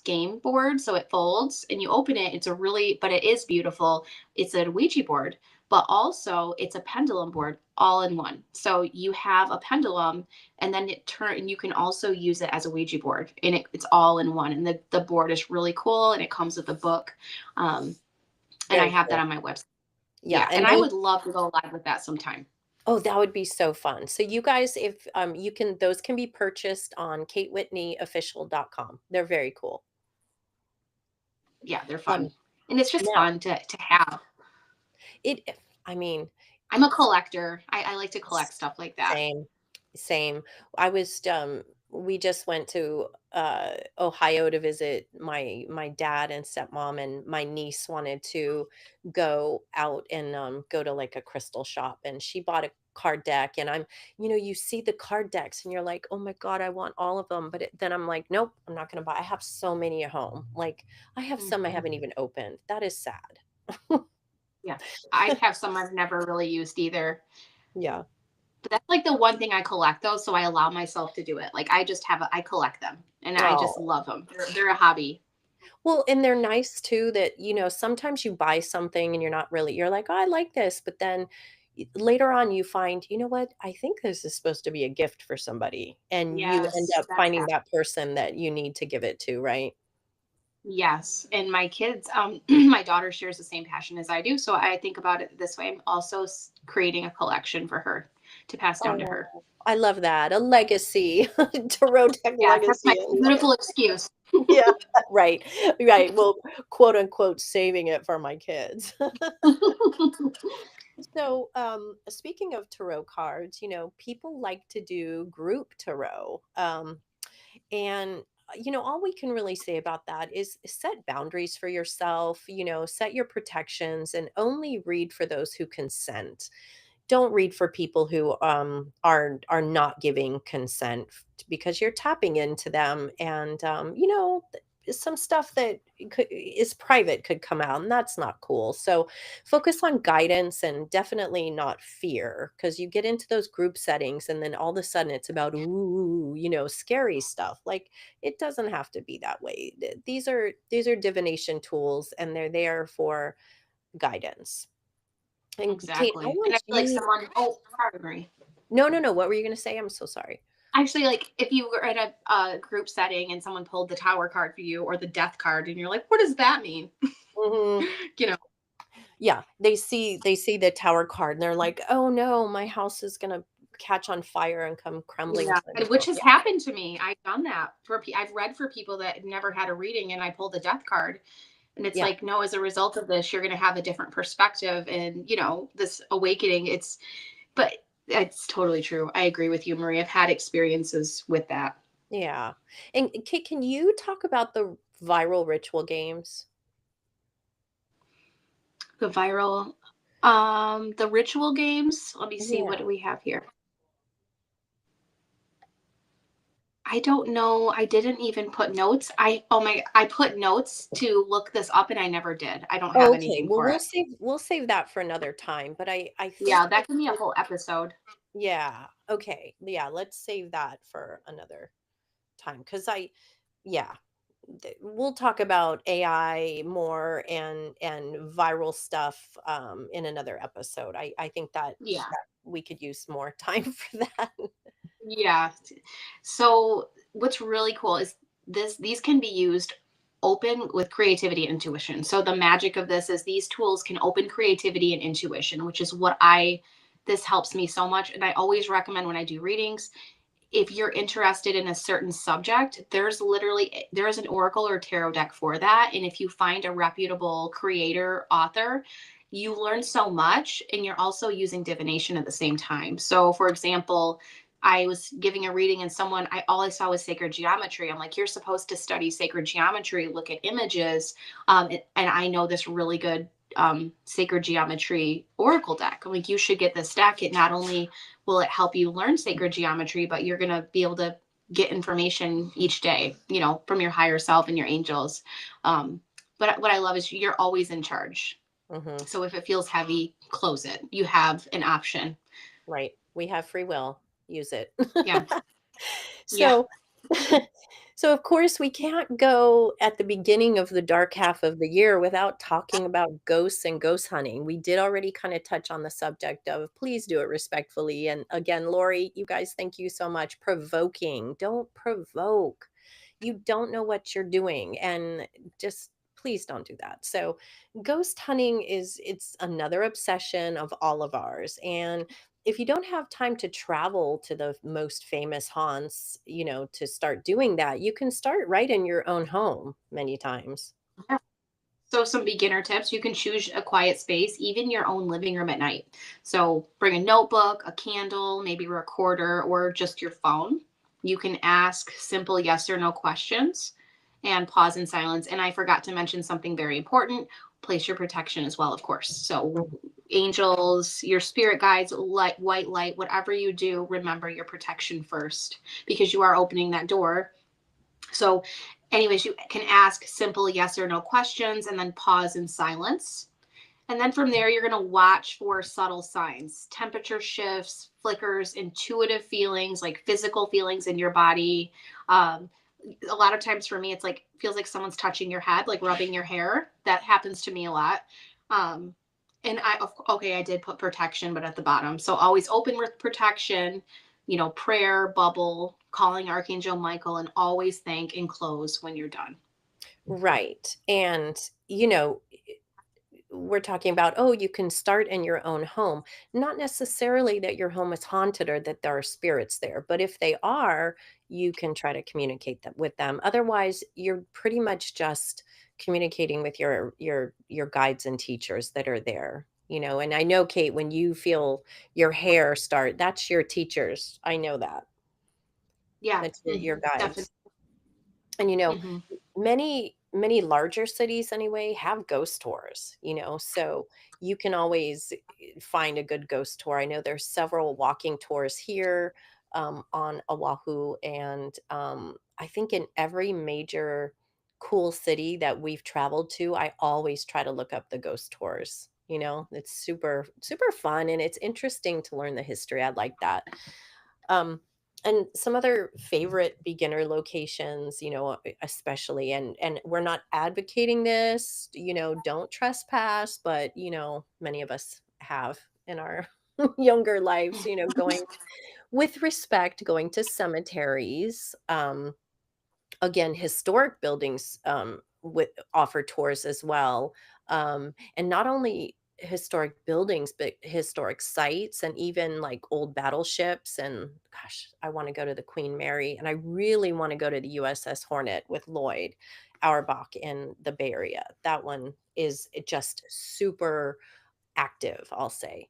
Speaker 2: game board. So it folds and you open it. But it is beautiful. It's a Ouija board, but also it's a pendulum board all in one. So you have a pendulum and then and you can also use it as a Ouija board, and it's all in one. And the board is really cool, and it comes with a book. Um, and I
Speaker 1: Very
Speaker 2: have that
Speaker 1: cool.
Speaker 2: on my website.
Speaker 1: Yeah,
Speaker 2: Yeah, and
Speaker 1: and
Speaker 2: I
Speaker 1: those
Speaker 2: would love to go live with that sometime.
Speaker 1: oh, that would be so fun. So you guys, if, you can those can be purchased on katewhitneyofficial.com. They're very cool.
Speaker 2: Yeah, they're
Speaker 1: Um,
Speaker 2: fun, and it's just
Speaker 1: now
Speaker 2: fun to have.
Speaker 1: it I mean,
Speaker 2: I'm a collector. I like to collect
Speaker 1: s
Speaker 2: stuff like that.
Speaker 1: same, same. I was, we just went to, Ohio to visit my dad and stepmom, and my niece wanted to go out and, go to, like, a crystal shop, and she bought a card deck, and you see the card decks, and you're like, "Oh my god, I want all of them," but then I'm like, "Nope, I'm not gonna buy." I have so many at home. Like, I have some I
Speaker 2: Mhm.
Speaker 1: haven't even opened. That is sad.
Speaker 2: Yeah, I have some I've never really used either.
Speaker 1: Yeah.
Speaker 2: But that's like the one thing I collect though, so I allow myself to do it. Like I collect them, and I just
Speaker 1: Oh.
Speaker 2: love them. They're a hobby.
Speaker 1: Well, and they're nice too that, sometimes you buy something and you're like, "Oh, I like this," but then later on you find, "You know what? I think this is supposed to be a gift for somebody." And you end
Speaker 2: Yes,
Speaker 1: up
Speaker 2: that's
Speaker 1: finding that person that you need to give it to, right?
Speaker 2: yes, and my kids, my daughter shares the same passion as I do, so I think about it this way. I'm also creating a collection for her to pass down to
Speaker 1: Oh,
Speaker 2: her.
Speaker 1: I love that. A legacy. Tarot deck
Speaker 2: Yeah, that's my
Speaker 1: legacy. I love
Speaker 2: beautiful excuse.
Speaker 1: Yeah, right, right. Well, quote unquote, "saving it for my kids." So, speaking of tarot cards, people like to do group tarot. And, all we can really say about that is set boundaries for yourself, set your protections and only read for those who consent. Don't read for people who are not giving consent because you're tapping into them and some stuff that is private could come out and that's not cool. So focus on guidance and definitely not fear because you get into those group settings and then all of a sudden it's about ooh, scary stuff. Like it doesn't have to be that way. These are divination tools and they're there for guidance. And Kate, I
Speaker 2: Exactly, and
Speaker 1: want
Speaker 2: I feel like
Speaker 1: you
Speaker 2: someone. Oh, sorry.
Speaker 1: no, no, no, what were you gonna say? I'm so sorry.
Speaker 2: Actually, like if you were in a group setting and someone pulled the Tower card for you or the Death card, and you're like, "What does that mean?"
Speaker 1: Mhm.
Speaker 2: you know,
Speaker 1: Yeah, they see the tower card and they're like, "Oh, no, my house is gonna catch on fire and come crumbling
Speaker 2: yeah,
Speaker 1: to the
Speaker 2: and which
Speaker 1: ground."
Speaker 2: has
Speaker 1: Yeah,
Speaker 2: happened to me. I've done that I've read for people that never had a reading, and I pulled the Death card, and it's
Speaker 1: yeah,
Speaker 2: like, no, as a result of this, you're going to have a different perspective, and this awakening. But it's totally true. I agree with you, Marie. I've had experiences with that.
Speaker 1: yeah. And Kate, can you talk about the viral ritual games?
Speaker 2: The viral, the ritual games. Let me see. What
Speaker 1: Yeah.
Speaker 2: do we have here? I don't know. I didn't even put notes. I put notes to look this up and I never did. I don't have
Speaker 1: Okay,
Speaker 2: anything
Speaker 1: well,
Speaker 2: for
Speaker 1: we'll
Speaker 2: it.
Speaker 1: save we'll save that for another time, but I think
Speaker 2: Yeah,
Speaker 1: that
Speaker 2: that can be a whole episode.
Speaker 1: yeah, okay. Yeah, let's save that for another time because yeah, we'll talk about AI more and viral stuff in another episode. I think that
Speaker 2: Yeah.
Speaker 1: we could use more time for that.
Speaker 2: Yeah. So what's really cool is these can be used open with creativity and intuition. So the magic of this is these tools can open creativity and intuition, which is what I this helps me so much. And I always recommend when I do readings, if you're interested in a certain subject, there's an oracle or tarot deck for that. And if you find a reputable creator author, you learn so much and you're also using divination at the same time. So for example, I was giving a reading and someone, I all I saw was sacred geometry. I'm like, you're supposed to study sacred geometry, look at images, and I know this really good sacred geometry oracle deck. I'm like, you should get this deck. It not only will it help you learn sacred geometry, but you're gonna be able to get information each day, from your higher self and your angels. Um, but what I love is you're always in charge.
Speaker 1: Mhm.
Speaker 2: So if it feels heavy, close it. You have an option.
Speaker 1: Right. We have free will. Use it.
Speaker 2: Yeah. Yeah.
Speaker 1: So so of course we can't go at the beginning of the dark half of the year without talking about ghosts and ghost hunting. We did already kind of touch on the subject of please do it respectfully. And again, Lori, you guys, thank you so much. Provoking. Don't provoke. You don't know what you're doing. And just please don't do that. So ghost hunting it's another obsession of all of ours. And if you don't have time to travel to the most famous haunts, to start doing that, you can start right in your own home many times.
Speaker 2: Yeah. So some beginner tips, you can choose a quiet space, even your own living room at night. So bring a notebook, a candle, maybe a recorder, or just your phone. You can ask simple yes or no questions and pause in silence. And I forgot to mention something very important. Place your protection as well, of course. So
Speaker 1: Mhm.
Speaker 2: angels, your spirit guides, light, white light, whatever you do, remember your protection first because you are opening that door. So, anyways, you can ask simple yes or no questions and then pause in silence. And then from there, you're going to watch for subtle signs, temperature shifts, flickers, intuitive feelings, like physical feelings in your body. Um, a lot of times for me, it's like, feels like someone's touching your head, like rubbing your hair. That happens to me a lot. Um, and okay, I did put protection, but at the bottom. So always open with protection, prayer, bubble, calling Archangel Michael, and always thank and close when you're done.
Speaker 1: Right. And, we're talking about, oh, you can start in your own home. Not necessarily that your home is haunted or that there are spirits there, but if they are, you can try to communicate that with them. Otherwise, you're pretty much just communicating with your guides and teachers that are there. And I know, Kate, when you feel your hair start, that's your teachers. I know that.
Speaker 2: Yeah,
Speaker 1: That's your
Speaker 2: definitely.
Speaker 1: guides. And
Speaker 2: Hmm.
Speaker 1: many larger cities anyway have ghost tours, so you can always find a good ghost tour. I know there's several walking tours here on Oahu, and I think in every major cool city that we've traveled to, I always try to look up the ghost tours. It's super super fun and it's interesting to learn the history. I like that. um, and some other favorite beginner locations, especially, and we're not advocating this, don't trespass, but many of us have in our younger lives, going with respect, going to cemeteries, again, historic buildings, with offer tours as well, and not only historic buildings, but historic sites and even, like, old battleships, and gosh, I wanna go to the Queen Mary, and I really wanna go to the USS Hornet with Lloyd Auerbach in the Bay Area. That one is just super active, I'll say.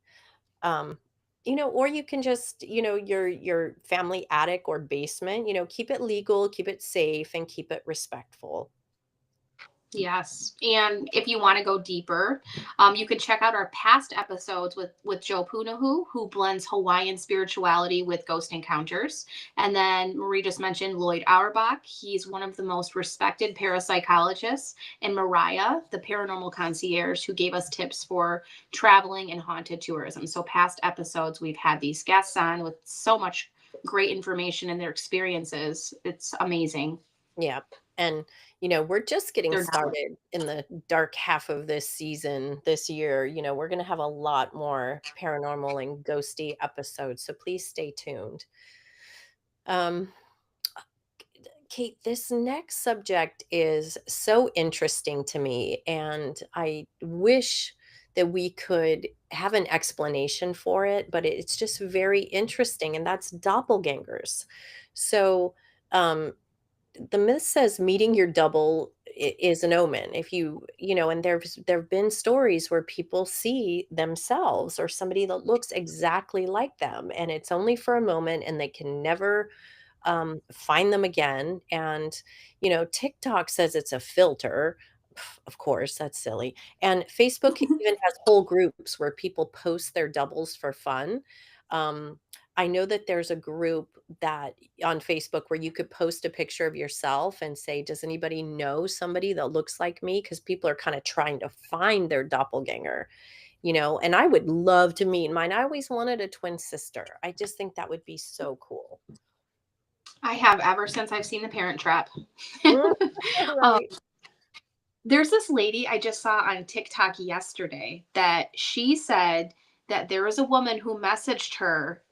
Speaker 1: Um, or you can just, your family attic or basement, keep it legal, keep it safe, and keep it respectful.
Speaker 2: Yes, and if you want to go deeper, you can check out our past episodes with Joe Punahu, who blends Hawaiian spirituality with ghost encounters. And then Marie just mentioned Lloyd Auerbach. He's one of the most respected parapsychologists, and Mariah, the paranormal concierge, who gave us tips for traveling and haunted tourism. So past episodes, we've had these guests on with so much great information and their experiences. It's amazing.
Speaker 1: Yep. And, we're just getting
Speaker 2: They're knowledgeable.
Speaker 1: started in the dark half of this season this year. We're going to have a lot more paranormal and ghosty episodes. So please stay tuned. Um, Kate, this next subject is so interesting to me, and I wish that we could have an explanation for it, but it's just very interesting, and that's doppelgangers. So, um, the myth says meeting your double is an omen. If and there've been stories where people see themselves or somebody that looks exactly like them, and it's only for a moment, and they can never find them again. And, TikTok says it's a filter. Of course, that's silly. And Facebook even has whole groups where people post their doubles for fun. Um, I know that there's a group that on Facebook where you could post a picture of yourself and say, "Does anybody know somebody that looks like me?" Because people are kind of trying to find their doppelganger, and I would love to meet mine. I always wanted a twin sister. I just think that would be so cool.
Speaker 2: I have ever since I've seen The Parent Trap.
Speaker 1: Mm,
Speaker 2: um,
Speaker 1: right.
Speaker 2: there's this lady I just saw on TikTok yesterday that she said that there was a woman who messaged her,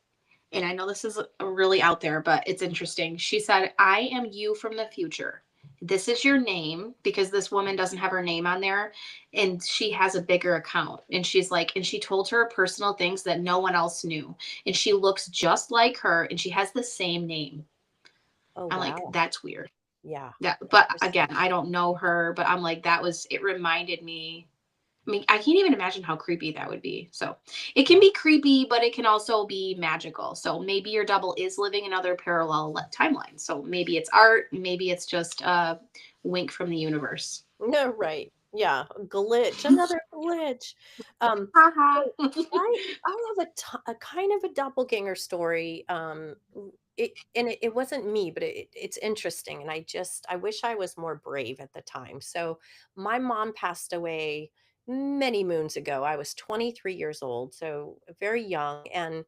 Speaker 2: and I know this is really out there, but it's interesting. She said, "I am you from the future. This is your name," because this woman doesn't have her name on there, and she has a bigger account. And she's like, and she told her personal things that no one else knew. And she looks just like her, and she has the same name.
Speaker 1: Oh,
Speaker 2: I'm like,
Speaker 1: wow.
Speaker 2: that's weird.
Speaker 1: Yeah.
Speaker 2: That,
Speaker 1: That
Speaker 2: but
Speaker 1: is
Speaker 2: again, I don't know her, but I'm like, it reminded me. I mean, I can't even imagine how creepy that would be. So it can
Speaker 1: yeah.
Speaker 2: be creepy, but it can also be magical. So maybe your double is living another parallel timeline. So maybe it's art, maybe it's just a wink from the universe.
Speaker 1: No, right. Yeah, a glitch, another glitch.
Speaker 2: Haha.
Speaker 1: So I have a kind of a doppelganger story. It wasn't me, but it's interesting, and I wish I was more brave at the time. So my mom passed away many moons ago. I was 23 years old, so very young, and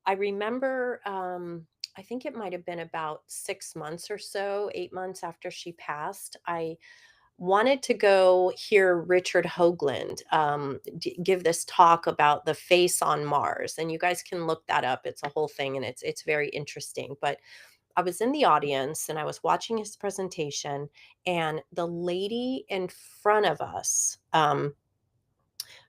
Speaker 1: I remember, I think it might have been about 6 months or so, 8 months after she passed. I wanted to go hear Richard Hoagland give this talk about the face on Mars, and you guys can look that up. It's a whole thing, and it's very interesting. But I was in the audience and I was watching his presentation, and the lady in front of us,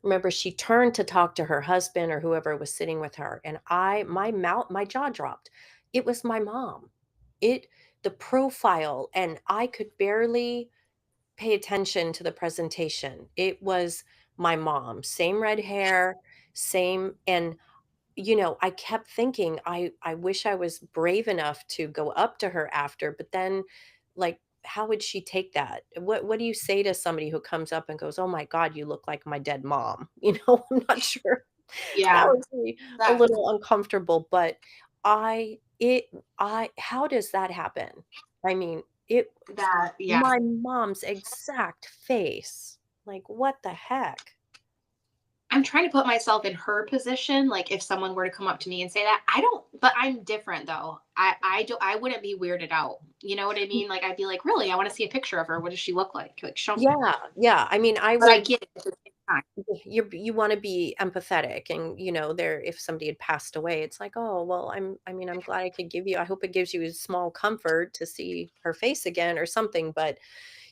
Speaker 1: remember, she turned to talk to her husband or whoever was sitting with her, and my jaw dropped. It was my mom. It the profile, and I could barely pay attention to the presentation. It was my mom, same red hair, same. And I kept thinking, I wish I was brave enough to go up to her after, but then, like, how would she take that? What do you say to somebody who comes up and goes, "Oh my god, you look like my dead mom?" I'm not sure. That
Speaker 2: Yeah.
Speaker 1: would be a
Speaker 2: That
Speaker 1: little uncomfortable, but how does that happen? I mean,
Speaker 2: yeah.
Speaker 1: my mom's exact face. Like, what the heck?
Speaker 2: I'm trying to put myself in her position. Like if someone were to come up to me and say that, I don't, but I'm different though. I wouldn't be weirded out. You know what I
Speaker 1: Y
Speaker 2: mean? Like I'd be like, really, I want to see a picture of her. What does she look like? Like show me.
Speaker 1: Yeah, yeah, I mean, I
Speaker 2: But I
Speaker 1: would
Speaker 2: get it at the same time.
Speaker 1: you wanna be empathetic, and, there if somebody had passed away, it's like, "Oh, well, I'm glad I could give you I hope it gives you a small comfort to see her face again," or something, but,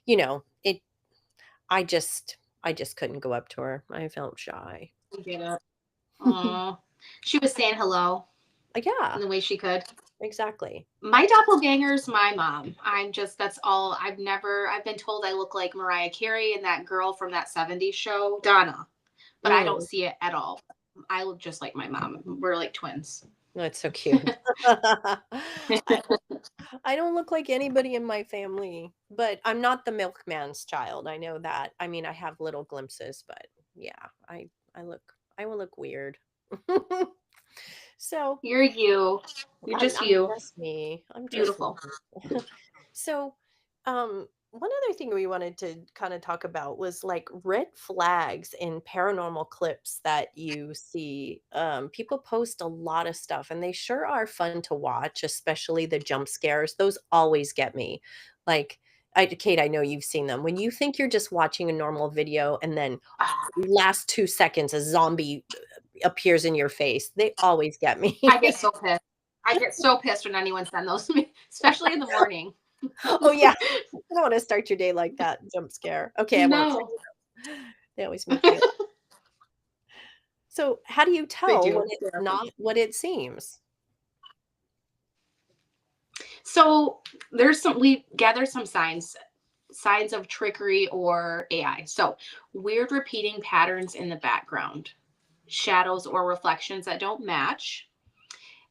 Speaker 1: it I just couldn't go up to her. I felt shy.
Speaker 2: I get it. Aw. She was saying hello in
Speaker 1: Yeah,
Speaker 2: the way she could.
Speaker 1: exactly.
Speaker 2: My doppelganger's my mom. That's all. I've been told I look like Mariah Carey and that girl from that 70s show, Donna, but I don't
Speaker 1: Mm.
Speaker 2: see it at all. I look just like my mom. We're like twins.
Speaker 1: That's so cute. I don't look like anybody in my family, but I'm not the milkman's child. I know that. I mean, I have little glimpses, but yeah, I will look weird. So
Speaker 2: You're you. You're just
Speaker 1: I'm
Speaker 2: you.
Speaker 1: just me. I'm just
Speaker 2: Beautiful.
Speaker 1: me. So, one other thing we wanted to kind of talk about was like red flags in paranormal clips that you see. People post a lot of stuff, and they sure are fun to watch, especially the jump scares. Those always get me. Like, Kate, I know you've seen them. When you think you're just watching a normal video, and then
Speaker 2: Ah,
Speaker 1: last 2 seconds, a zombie appears in your face, they always get me.
Speaker 2: I get so pissed. I get so pissed when anyone sends those to me, especially in the morning.
Speaker 1: Oh, yeah. You don't wanna start your day like that, jump scare. Okay, I won't say
Speaker 2: No,
Speaker 1: those. They always make me So, how do you
Speaker 2: they
Speaker 1: tell
Speaker 2: do.
Speaker 1: when it's
Speaker 2: Yeah.
Speaker 1: not what it seems?
Speaker 2: So we gathered some signs. signs of trickery or AI. So, weird repeating patterns in the background, shadows or reflections that don't match,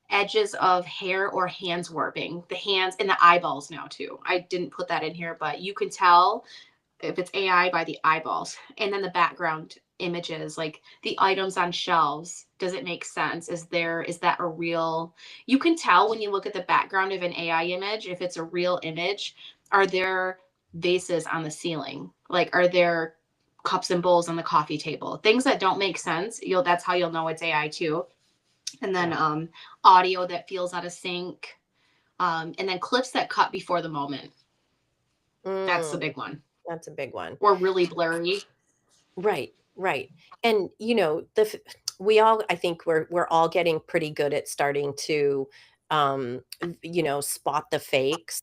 Speaker 2: edges of hair or hands warping, the hands and the eyeballs now too. I didn't put that in here, but you can tell if it's AI by the eyeballs. And then the background images, like the items on shelves, does it make sense? Is that a real, you can tell when you look at the background of an AI image if it's a real image. Are there vases on the ceiling? Like are there cups and bowls on the coffee table? Things that don't make sense, you'll that's how you'll know it's AI too. And then
Speaker 1: Yeah.
Speaker 2: audio that feels out of sync. And then clips that cut before the moment. That's the
Speaker 1: Mm,
Speaker 2: big one.
Speaker 1: that's a big one.
Speaker 2: Or really blurry.
Speaker 1: Right, right. And, we all I think we're all getting pretty good at starting to, spot the fakes,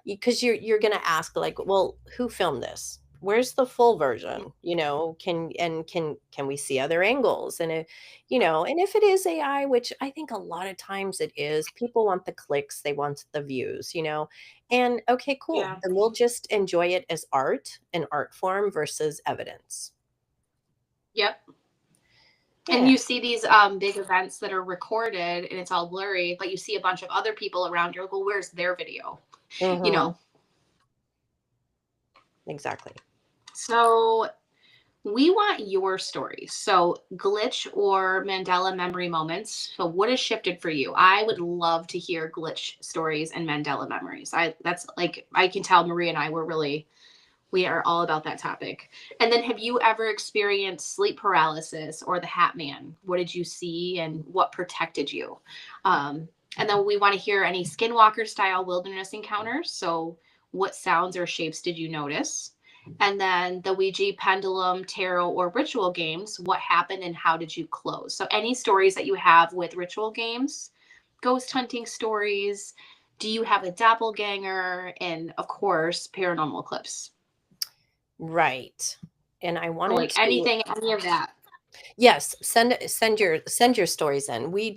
Speaker 1: because you're gonna ask, like, "Well, who filmed this? Where's the full version?" Can we see other angles? And if it is AI, which I think a lot of times it is, people want the clicks, they want the views. And okay, cool.
Speaker 2: Yeah.
Speaker 1: Then we'll just enjoy it as art, an art form versus evidence.
Speaker 2: Yep. And
Speaker 1: Yeah.
Speaker 2: you see these big events that are recorded and it's all blurry, but you see a bunch of other people around. You're like, well, where's their video? You
Speaker 1: Mhm.
Speaker 2: know.
Speaker 1: Exactly.
Speaker 2: So we want your stories. So glitch or Mandela memory moments. So what has shifted for you? I would love to hear glitch stories and Mandela memories. I that's like I can tell Maria and I were really we are all about that topic. And then have you ever experienced sleep paralysis or the Hat Man? What did you see and what protected you? And then we want to hear any skinwalker style wilderness encounters. So what sounds or shapes did you notice? And then the Ouija, pendulum, tarot, or ritual games, what happened and how did you close? So any stories that you have with ritual games, ghost hunting stories, do you have a doppelganger? And of course, paranormal clips.
Speaker 1: Right. And I
Speaker 2: So,
Speaker 1: wanted
Speaker 2: like
Speaker 1: to
Speaker 2: anything, any of that.
Speaker 1: yes, send your stories in. We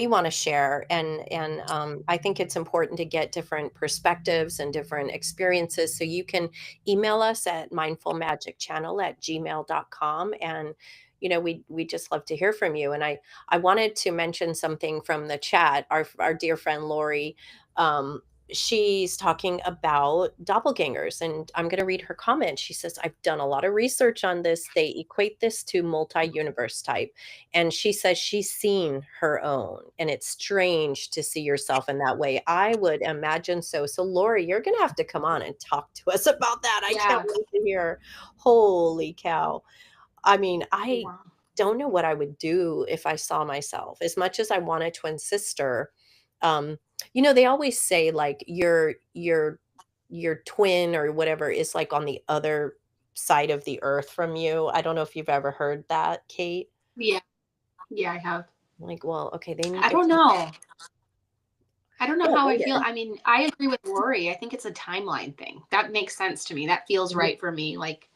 Speaker 1: wanna share, and I think it's important to get different perspectives and different experiences, so you can email us at mindfulmagicchannel@gmail.com, and, we just love to hear from you, and I wanted to mention something from the chat. Our dear friend Lori, um, she's talking about doppelgangers, and I'm gonna read her comment. She says, "I've done a lot of research on this. They equate this to multi-universe type." And she says she's seen her own, and it's strange to see yourself in that way. I would imagine so. So, Lori, you're gonna have to come on and talk to us about that. I can't
Speaker 2: Yeah.
Speaker 1: wait to hear. Holy cow. I mean, I
Speaker 2: Wow.
Speaker 1: don't know what I would do if I saw myself. As much as I want a twin sister, um, they always say, like, your twin or whatever is, like, on the other side of the earth from you. I don't know if you've ever heard that, Kate?
Speaker 2: Yeah. Yeah, I have.
Speaker 1: Like, well, okay, they need
Speaker 2: I
Speaker 1: to
Speaker 2: don't
Speaker 1: come.
Speaker 2: know. I don't know
Speaker 1: Oh,
Speaker 2: how I feel.
Speaker 1: later.
Speaker 2: I mean, I agree with Lori. I think it's a timeline thing. That makes sense to me. That feels
Speaker 1: Mhm.
Speaker 2: right for me. Like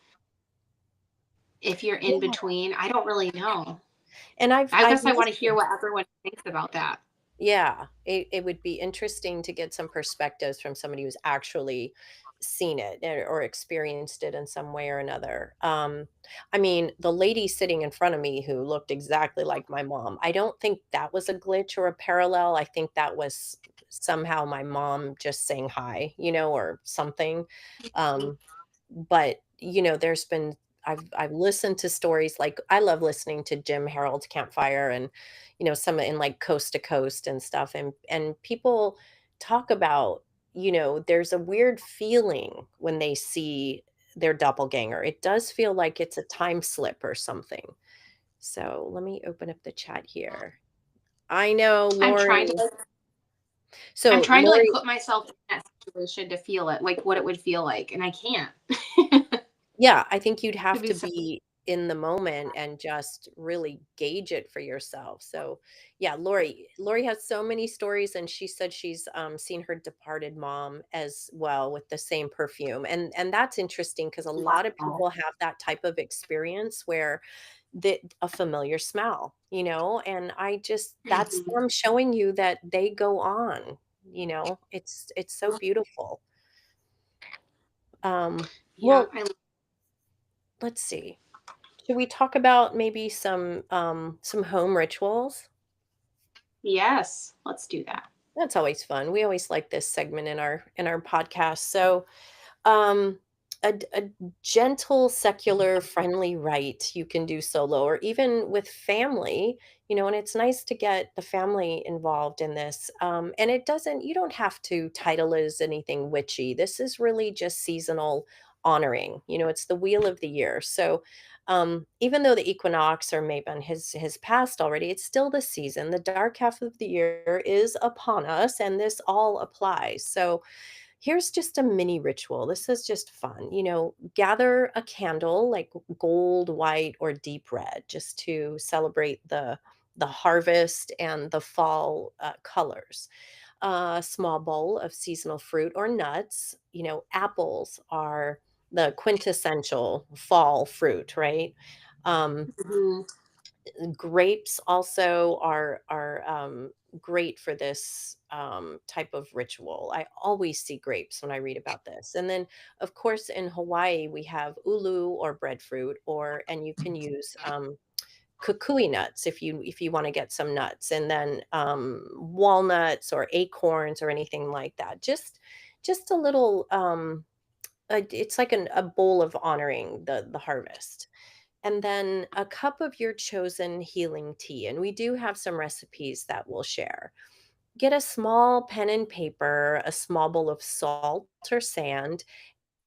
Speaker 2: if you're in
Speaker 1: Yeah,
Speaker 2: between, I don't really know.
Speaker 1: and I've
Speaker 2: I
Speaker 1: I've
Speaker 2: guess I want to hear
Speaker 1: listened.
Speaker 2: what everyone thinks about that.
Speaker 1: Yeah, it would be interesting to get some perspectives from somebody who's actually seen it or experienced it in some way or another. I mean, the lady sitting in front of me who looked exactly like my mom, I don't think that was a glitch or a parallel. I think that was somehow my mom just saying hi, or something. Um, but there's been I've listened to stories, like I love listening to Jim Harold's Campfire, and some in, like, Coast to Coast and stuff, and people talk about, there's a weird feeling when they see their doppelganger. It does feel like it's a time slip or something. So let me open up the chat here. I know,
Speaker 2: I'm
Speaker 1: Lori.
Speaker 2: trying to like I'm
Speaker 1: So
Speaker 2: trying to like
Speaker 1: Lori,
Speaker 2: put myself in that situation to feel it, like what it would feel like, and I can't.
Speaker 1: yeah, I think you'd
Speaker 2: It'd
Speaker 1: have
Speaker 2: be
Speaker 1: to
Speaker 2: so
Speaker 1: be in the moment and just really gauge it for yourself. So, yeah, Lori has so many stories, and she said she's seen her departed mom as well with the same perfume, and that's interesting because a lot of
Speaker 2: wow.
Speaker 1: people have that type of experience where a familiar smell, and I just that's
Speaker 2: Mhm.
Speaker 1: them showing you that they go on. It's so beautiful. Um,
Speaker 2: Yeah,
Speaker 1: well,
Speaker 2: I
Speaker 1: let's see. Should we talk about maybe some home rituals?
Speaker 2: yes, let's do that.
Speaker 1: That's always fun. We always like this segment in our podcast. So, um, a gentle, secular, friendly rite you can do solo or even with family, and it's nice to get the family involved in this. And you don't have to title it as anything witchy. This is really just seasonal honoring. It's the wheel of the year. So, even though the equinox or Mabon has passed already, it's still the season. The dark half of the year is upon us, and this all applies. So, here's just a mini ritual. This is just fun. Gather a candle like gold, white, or deep red just to celebrate the harvest and the fall colors. A small bowl of seasonal fruit or nuts. Apples are the quintessential fall fruit, right? Um,
Speaker 2: Mhm.
Speaker 1: Grapes also are great for this type of ritual. I always see grapes when I read about this. And then, of course, in Hawaii we have ulu or breadfruit, and you can use kukui nuts if you want to get some nuts, and then walnuts or acorns or anything like that. Just a little. It's like a bowl of honoring the harvest, and then a cup of your chosen healing tea. And we do have some recipes that we'll share. Get a small pen and paper, a small bowl of salt or sand,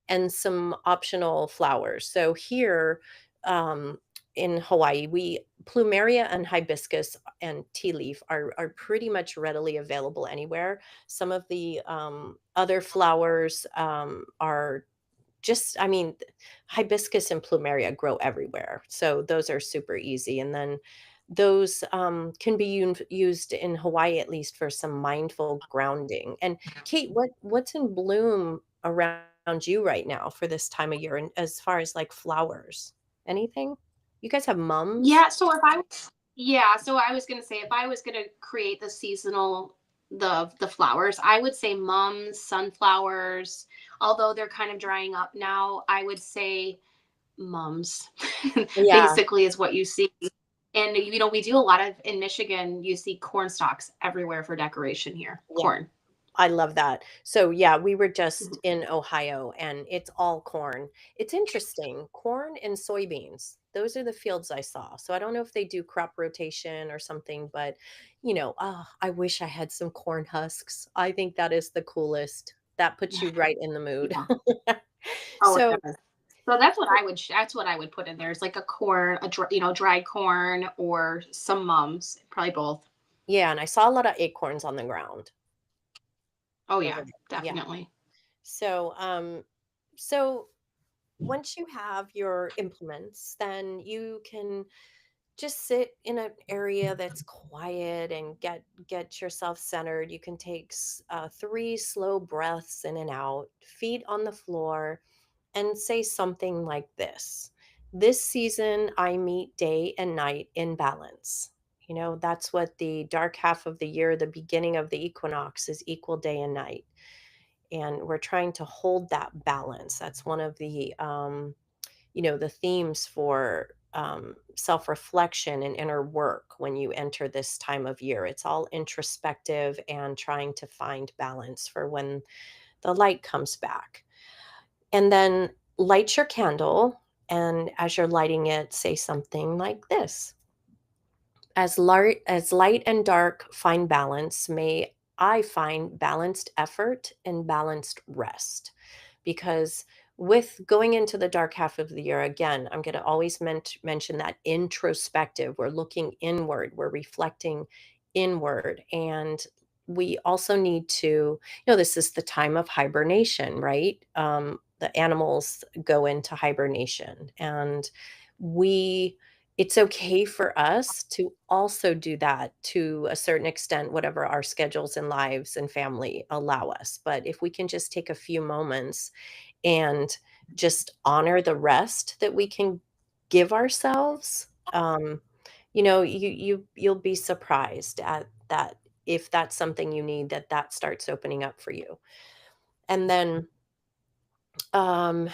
Speaker 1: and some optional flowers. So here in Hawaii, we plumeria and hibiscus and tea leaf are pretty much readily available anywhere. Some of the other flowers are I mean, hibiscus and plumeria grow everywhere, so those are super easy, and then those, can be used in Hawaii, at least for some mindful grounding. And Kate, what's in bloom around you right now for this time of year, and as far as, like, flowers? Anything? You guys have mums?
Speaker 2: Yeah, so if I was yeah, so I was gonna say if I was gonna create the seasonal the flowers, I would say mums, sunflowers, although they're kind of drying up now, I would say mums
Speaker 1: Yeah,
Speaker 2: basically is what you see. And we do a lot of in Michigan, you see corn stalks everywhere for decoration here.
Speaker 1: yeah.
Speaker 2: Corn.
Speaker 1: I love that. So, yeah, we were just
Speaker 2: Mhm.
Speaker 1: in Ohio and it's all corn. It's interesting. Corn and soybeans. Those are the fields I saw. So I don't know if they do crop rotation or something, but I wish I had some corn husks. I think that is the coolest. That puts you right in the mood.
Speaker 2: Yeah. Oh, it
Speaker 1: So,
Speaker 2: does. So that's what I would put in there. It's like a corn, dried corn or some mums, probably both.
Speaker 1: yeah, and I saw a lot of acorns on the ground
Speaker 2: Oh
Speaker 1: over
Speaker 2: yeah,
Speaker 1: there. Yeah.
Speaker 2: definitely.
Speaker 1: So, so once you have your implements, then you can just sit in an area that's quiet and get yourself centered. You can take 3 slow breaths in and out, feet on the floor, and say something like this season I meet day and night in balance. That's what the dark half of the year, the beginning of the equinox, is equal day and night, and we're trying to hold that balance. That's one of the themes for self reflection and inner work when you enter this time of year. It's all introspective and trying to find balance for when the light comes back. And then light your candle. And as you're lighting it, say something like this: as light and dark find balance, may I find balanced effort and balanced rest. Because with going into the dark half of the year, again, I'm going to always mention that introspective. We're looking inward, we're reflecting inward. And we also need this is the time of hibernation, right? The animals go into hibernation, and we it's okay for us to also do that to a certain extent, whatever our schedules and lives and family allow us. But if we can just take a few moments and just honor the rest that we can give ourselves, you'll be surprised at that, if that's something you need, that starts opening up for you. And then Um,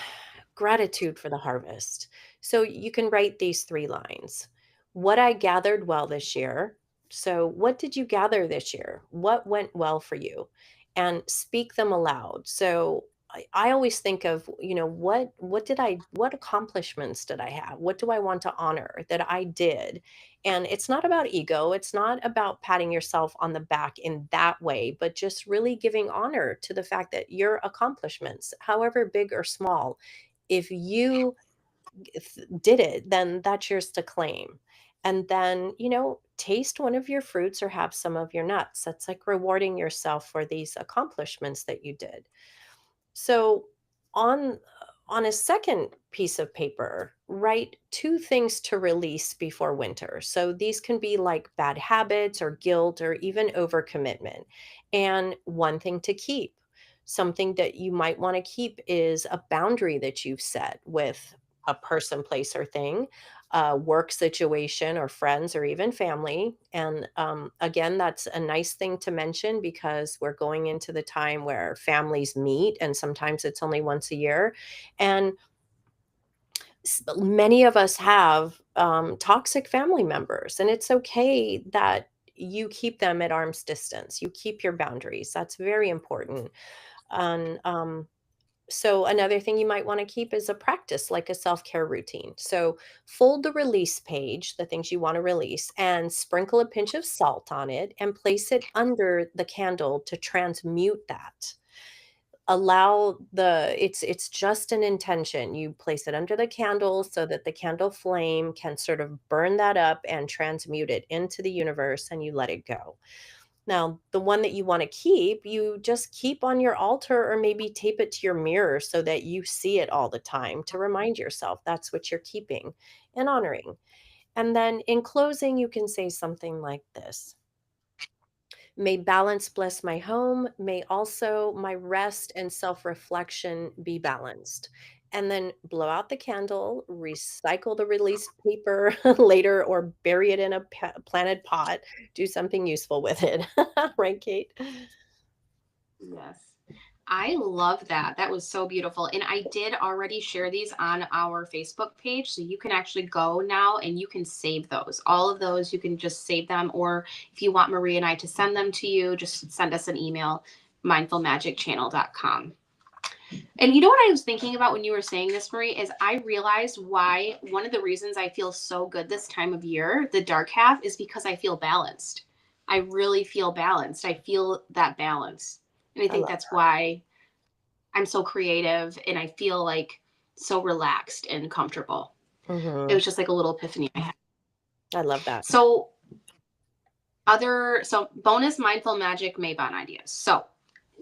Speaker 1: Gratitude for the harvest. So you can write these 3 lines. What I gathered well this year. So what did you gather this year? What went well for you? And speak them aloud. So I always think of, what accomplishments did I have? What do I want to honor that I did? And it's not about ego. It's not about patting yourself on the back in that way, but just really giving honor to the fact that your accomplishments, however big or small, if you did it, then that's yours to claim. And then, taste one of your fruits or have some of your nuts. That's like rewarding yourself for these accomplishments that you did. So on on a second piece of paper, write two things to release before winter. So these can be like bad habits or guilt or even overcommitment. And one thing to keep. Something that you might want to keep is a boundary that you've set with a person, place, or thing, a work situation, or friends, or even family. And again, that's a nice thing to mention because we're going into the time where families meet, and sometimes it's only once a year. And many of us have toxic family members, and it's okay that you keep them at arm's distance. You keep your boundaries. That's very important. And so another thing you might want to keep is a practice like a self-care routine. So fold the release page, the things you want to release, and sprinkle a pinch of salt on it and place it under the candle to transmute that. Allow the it's just an intention. You place it under the candle so that the candle flame can sort of burn that up and transmute it into the universe, and you let it go. Now, the one that you wanna keep, you just keep on your altar or maybe tape it to your mirror so that you see it all the time to remind yourself that's what you're keeping and honoring. And then in closing, you can say something like this: May balance bless my home. May also my rest and self reflection be balanced. And then blow out the candle, recycle the released paper later, or bury it in a planted pot. Do something useful with it. Right, Kate?
Speaker 2: Yes. I love that. That was so beautiful. And I did already share these on our Facebook page. So you can actually go now and you can save those. All of those, you can just save them. Or if you want Marie and I to send them to you, just send us an email, mindfulmagicchannel.com. And you know what I was thinking about when you were saying this, Marie, is I realized why one of the reasons I feel so good this time of year, the dark half, is because I feel balanced. I really feel balanced. I feel that balance. And I
Speaker 1: I
Speaker 2: think
Speaker 1: love
Speaker 2: that's why I'm so creative and I feel like so relaxed and comfortable. It
Speaker 1: Mhm.
Speaker 2: was just like a little epiphany I had.
Speaker 1: I love that.
Speaker 2: So so bonus mindful magic Maybon ideas. So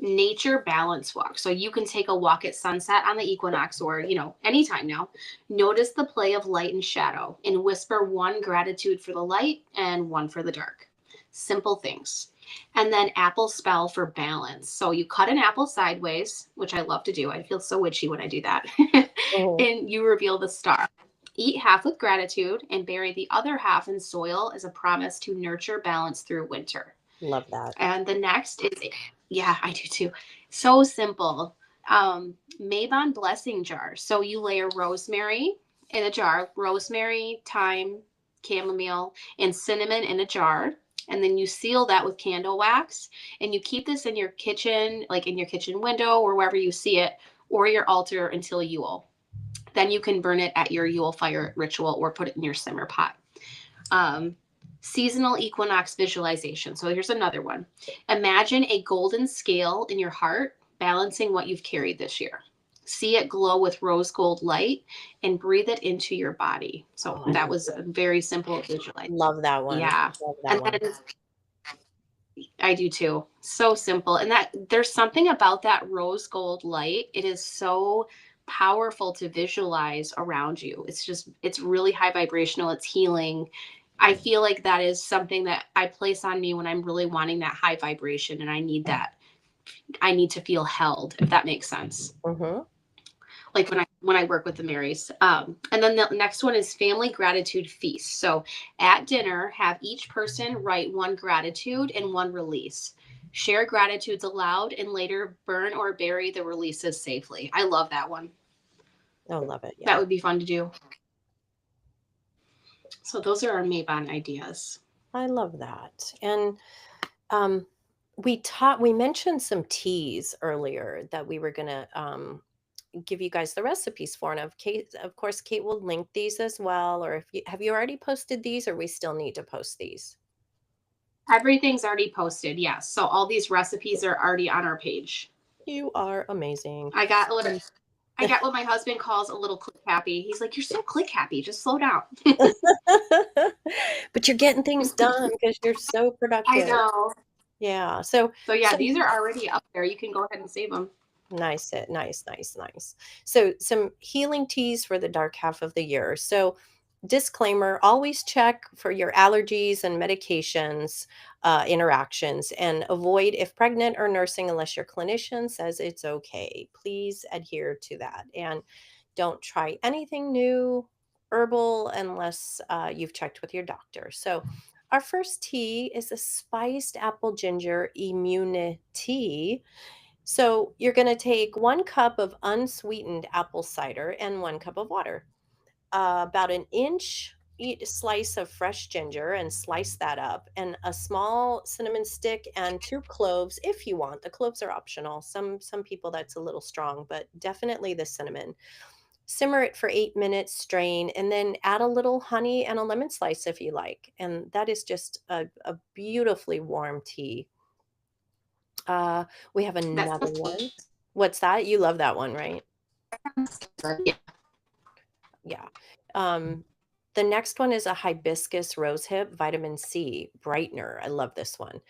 Speaker 2: nature balance walk. So you can take a walk at sunset on the equinox or, anytime now. Notice the play of light and shadow and whisper one gratitude for the light and one for the dark. Simple things. And then apple spell for balance. So you cut an apple sideways, which I love to do. I feel so witchy when I do that.
Speaker 1: Mhm.
Speaker 2: And you reveal the star. Eat half with gratitude and bury the other half in soil as a promise to nurture balance through winter.
Speaker 1: Love that.
Speaker 2: And the next is, yeah, I do too. So simple. Maybon blessing jar. So you layer rosemary in a jar, rosemary, thyme, chamomile, and cinnamon in a jar. And then you seal that with candle wax. And you keep this in your kitchen, like in your kitchen window or wherever you see it, or your altar until Yule. Then you can burn it at your Yule fire ritual or put it in your simmer pot. Um, Seasonal equinox visualization. So here's another one. Imagine a golden scale in your heart balancing what you've carried this year. See it glow with rose gold light and breathe it into your body. So
Speaker 1: Oh, I
Speaker 2: that was a very simple visualization.
Speaker 1: love that one.
Speaker 2: Yeah.
Speaker 1: Love that
Speaker 2: And
Speaker 1: one.
Speaker 2: then I do too. So simple. And that there's something about that rose gold light. It is so powerful to visualize around you. It's really high vibrational. It's healing. I feel like that is something that I place on me when I'm really wanting that high vibration and I need that. I need to feel held, if that makes sense.
Speaker 1: Mhm.
Speaker 2: Like when I work with the Marys. And then the next one is family gratitude feast. So at dinner, have each person write one gratitude and one release. Share gratitudes aloud and later burn or bury the releases safely. I love that one.
Speaker 1: Oh, love it.
Speaker 2: That
Speaker 1: Yeah.
Speaker 2: would be fun to do. So those are our Maybon ideas.
Speaker 1: I love that. And um we mentioned some teas earlier that we were going to give you guys the recipes for, and of course Kate will link these as well, or if you have you already posted these, or we still need to post these.
Speaker 2: Everything's already posted, yes. So all these recipes are already on our page.
Speaker 1: You are amazing.
Speaker 2: I got a little
Speaker 1: Um,
Speaker 2: I got what my husband calls a little click happy. He's like, "You're so click happy. Just slow down."
Speaker 1: but you're getting things done because you're so
Speaker 2: I
Speaker 1: productive.
Speaker 2: know.
Speaker 1: Yeah. So
Speaker 2: So yeah,
Speaker 1: so
Speaker 2: these are already up there. You can go ahead and save them.
Speaker 1: nice, nice, nice, nice. So, some healing teas for the dark half of the year. So, disclaimer, always check for your allergies and medications interactions, and avoid if pregnant or nursing unless your clinician says it's okay. Please adhere to that. And don't try anything new herbal unless you've checked with your doctor. So, our first tea is a spiced apple ginger immunity. So you're going to take 1 cup of unsweetened apple cider and 1 cup of water, about an inch slice of fresh ginger and slice that up, and a small cinnamon stick and 2 cloves if you want. The cloves are optional. Some people that's a little strong, but definitely the cinnamon. Simmer it for 8 minutes, strain, and then add a little honey and a lemon slice if you like. And that is just a beautifully warm tea. Uh, we have
Speaker 2: That
Speaker 1: another
Speaker 2: sounds
Speaker 1: one. What's that? You love that one, right?
Speaker 2: good. Yeah.
Speaker 1: Yeah. Um, the next one is a hibiscus rosehip vitamin C brightener. I love this one.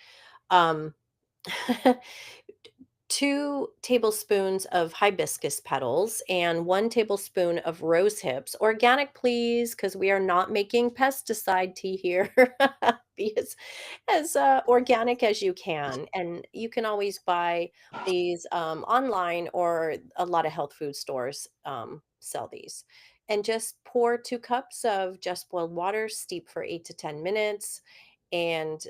Speaker 1: Um, 2 tablespoons of hibiscus petals and 1 tablespoon of rose hips. Organic, please, because we are not making pesticide tea here. Be as organic as you can. And you can always buy these online, or a lot of health food stores sell these. And just pour 2 cups of just boiled water, steep for 8 to 10 minutes. And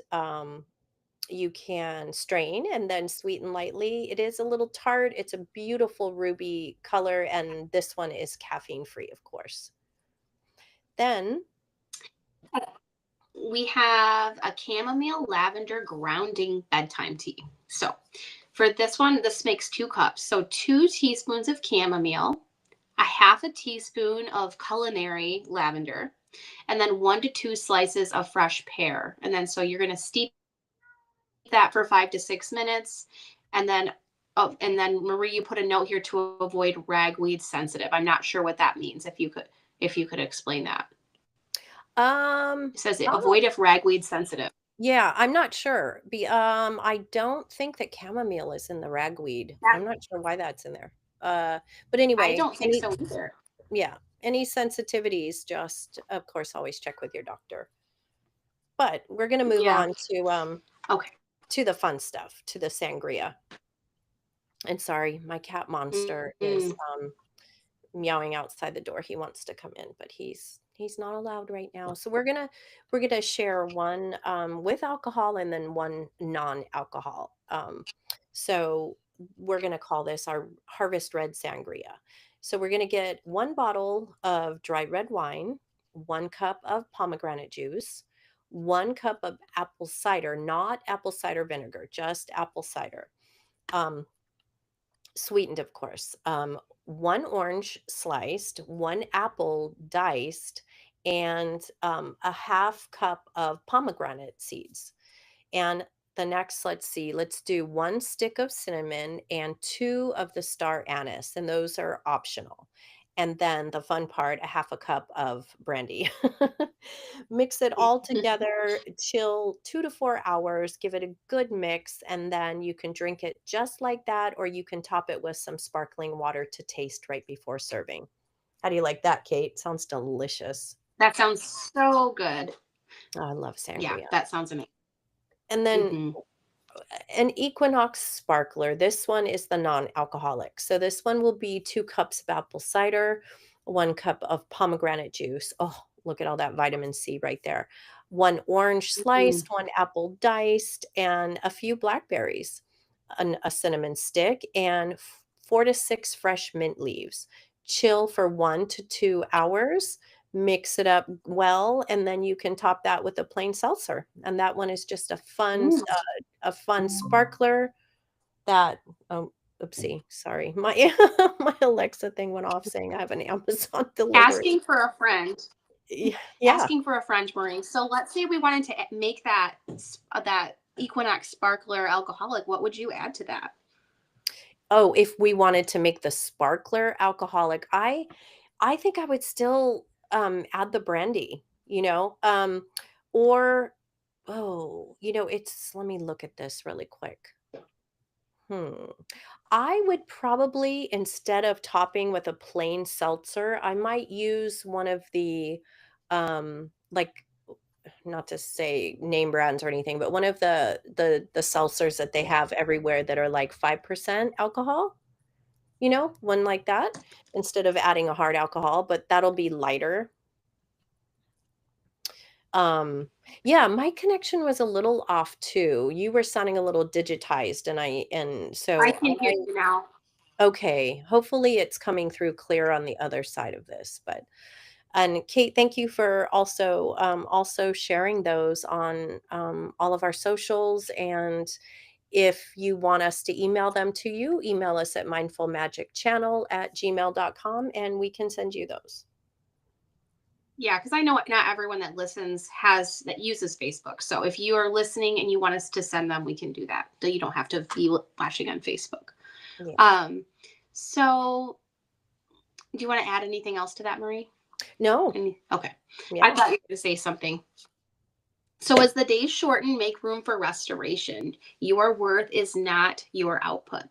Speaker 1: you can strain and then sweeten lightly. It is a little tart. It's a beautiful ruby color, and this one is caffeine free, of course. Then,
Speaker 2: We have a chamomile lavender grounding bedtime tea. So for this one, this makes 2 cups. So 2 teaspoons of chamomile, a half a teaspoon of culinary lavender, and then 1 to 2 slices of fresh pear. And then so you're going to steep that for 5 to 6 minutes. And then, oh, and then Marie, you put a note here to avoid ragweed sensitive. I'm not sure what that means. If you could explain that.
Speaker 1: um,
Speaker 2: It says
Speaker 1: oh,
Speaker 2: avoid if ragweed sensitive.
Speaker 1: yeah, I'm not sure. I don't think that chamomile is in the ragweed.
Speaker 2: That,
Speaker 1: I'm not sure why that's in there. But
Speaker 2: I
Speaker 1: anyway,
Speaker 2: don't think so either.
Speaker 1: yeah, any sensitivities, just of course always check with your doctor. But we're gonna move
Speaker 2: Yeah.
Speaker 1: on
Speaker 2: Okay.
Speaker 1: to the fun stuff, to the sangria. And sorry, my cat Monster is
Speaker 2: Mm,
Speaker 1: meowing outside the door. He wants to come in, but he's not allowed right now. So we're gonna share one with alcohol and then one non-alcohol. So we're gonna call this our Harvest Red Sangria. So we're gonna get 1 bottle of dry red wine, 1 cup of pomegranate juice, 1 cup of apple cider, not apple cider vinegar, just apple cider. Um, Sweetened, of course. 1 orange sliced, 1 apple diced, and a half cup of pomegranate seeds. And the next, let's see, let's do 1 stick of cinnamon and 2 of the star anise, and those are optional. And then the fun part, a half a cup of brandy. Mix it all
Speaker 2: mm.
Speaker 1: together, chill 2 to 4 hours, give it a good mix, and then you can drink it just like that, or you can top it with some sparkling water to taste right before serving. How do you like that, Kate? Sounds delicious.
Speaker 2: That sounds so good.
Speaker 1: Oh, I love
Speaker 2: Yeah,
Speaker 1: sangria.
Speaker 2: that sounds amazing.
Speaker 1: And then
Speaker 2: Hmm.
Speaker 1: an Equinox sparkler. This one is the non-alcoholic. So this one will be 2 cups of apple cider, 1 cup of pomegranate juice. Oh, look at all that vitamin C right there. one orange
Speaker 2: Mhm.
Speaker 1: sliced, one apple diced, and a few blackberries, a cinnamon stick, and 4 to 6 fresh mint leaves. Chill for 1 to 2 hours, mix it up well, and then you can top that with a plain seltzer. And that one is just
Speaker 2: Mm.
Speaker 1: a fun sparkler that oh, oopsie, sorry. My my Alexa thing went off saying I have an Amazon delivery.
Speaker 2: Asking for a friend.
Speaker 1: Yeah.
Speaker 2: Asking for a friend, Marie. So let's say we wanted to make that Equinox sparkler alcoholic. What would you add to that?
Speaker 1: Oh, if we wanted to make the sparkler alcoholic, I think I would still, add the brandy, or it's let me look at this really quick. Hmm. I would probably, instead of topping with a plain seltzer, I might use one of the, like, not to say name brands or anything, but one of the seltzers that they have everywhere that are like 5% alcohol, one like that, instead of adding a hard alcohol, but that'll be lighter. Um, yeah, my connection was a little off too. You were sounding a little digitized and
Speaker 2: I
Speaker 1: so
Speaker 2: can hear you now.
Speaker 1: okay, hopefully it's coming through clear on the other side of this, but and Kate, thank you for also sharing those on all of our socials. And if you want us to email them to you, email us at mindfulmagicchannel@gmail.com and we can send you those.
Speaker 2: Yeah, because I know not everyone that listens that uses Facebook. So if you are listening and you want us to send them, we can do that. So you don't have to be watching on Facebook.
Speaker 1: Yeah.
Speaker 2: Um, so do you want to add anything else to that, Marie?
Speaker 1: No.
Speaker 2: Okay. I
Speaker 1: Yeah.
Speaker 2: thought you were going to say something. So as the days shorten, make room for restoration. Your worth is not your output.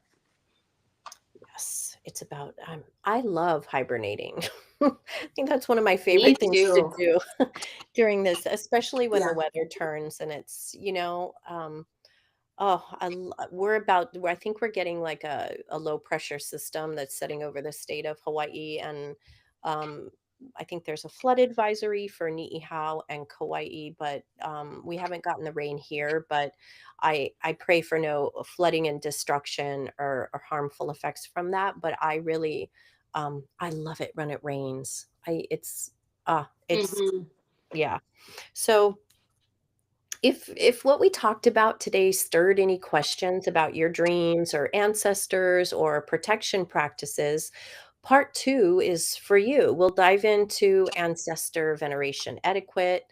Speaker 1: Yes. It's about I love hibernating. I think that's one of my
Speaker 2: Me
Speaker 1: favorite things to
Speaker 2: too.
Speaker 1: do during this, especially when the
Speaker 2: Yeah.
Speaker 1: weather turns and oh, I think we're getting like a low pressure system that's setting over the state of Hawaii. And um, I think there's a flood advisory for Niihau and Kauai, but we haven't gotten the rain here. But I pray for no flooding and destruction or harmful effects from that. But I love it when it rains. It's
Speaker 2: Hmm.
Speaker 1: yeah. So if what we talked about today stirred any questions about your dreams or ancestors or protection practices, part two is for you. We'll dive into ancestor veneration etiquette,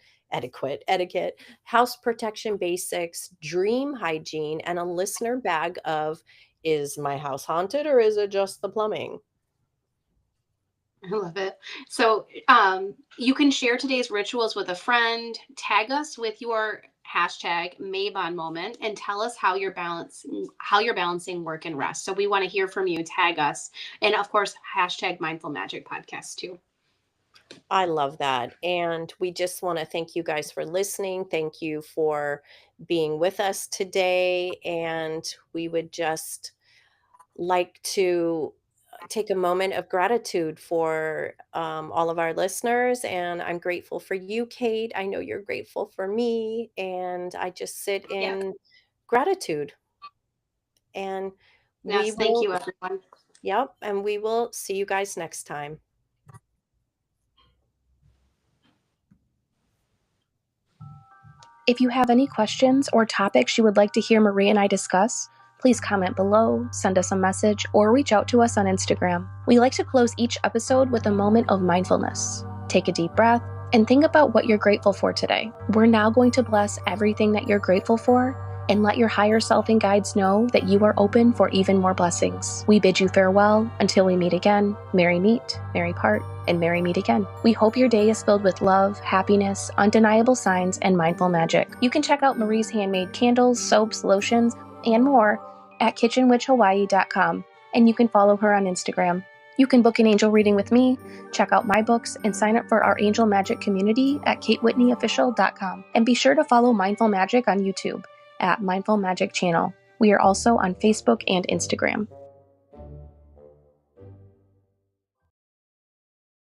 Speaker 1: house protection basics, dream hygiene, and a listener bag of is my house haunted or is it just the plumbing?
Speaker 2: I love it. So you can share today's rituals with a friend, tag us with your hashtag Maybon moment, and tell us how you're balancing work and rest. So we want to hear from you. Tag us, and of course, hashtag Mindful Magic Podcast too.
Speaker 1: I love that. And we just want to thank you guys for listening. Thank you for being with us today. And we would just like to take a moment of gratitude for all of our listeners. And I'm grateful for you, Kate. I know you're grateful for me. And I just sit
Speaker 2: Yeah.
Speaker 1: in gratitude. And we
Speaker 2: Yes. Thank
Speaker 1: will,
Speaker 2: you, everyone.
Speaker 1: yep. And we will see you guys next time.
Speaker 3: If you have any questions or topics you would like to hear Marie and I discuss, please comment below, send us a message, or reach out to us on Instagram. We like to close each episode with a moment of mindfulness. Take a deep breath and think about what you're grateful for today. We're now going to bless everything that you're grateful for and let your higher self and guides know that you are open for even more blessings. We bid you farewell until we meet again. Merry meet, merry part, and merry meet again. We hope your day is filled with love, happiness, undeniable signs, and mindful magic. You can check out Marie's handmade candles, soaps, lotions, and more at kitchenwitchhawaii.com, and you can follow her on Instagram. You can book an angel reading with me, check out my books, and sign up for our Angel Magic community at katewhitneyofficial.com. And be sure to follow Mindful Magic on YouTube at Mindful Magic Channel. We are also on Facebook and Instagram.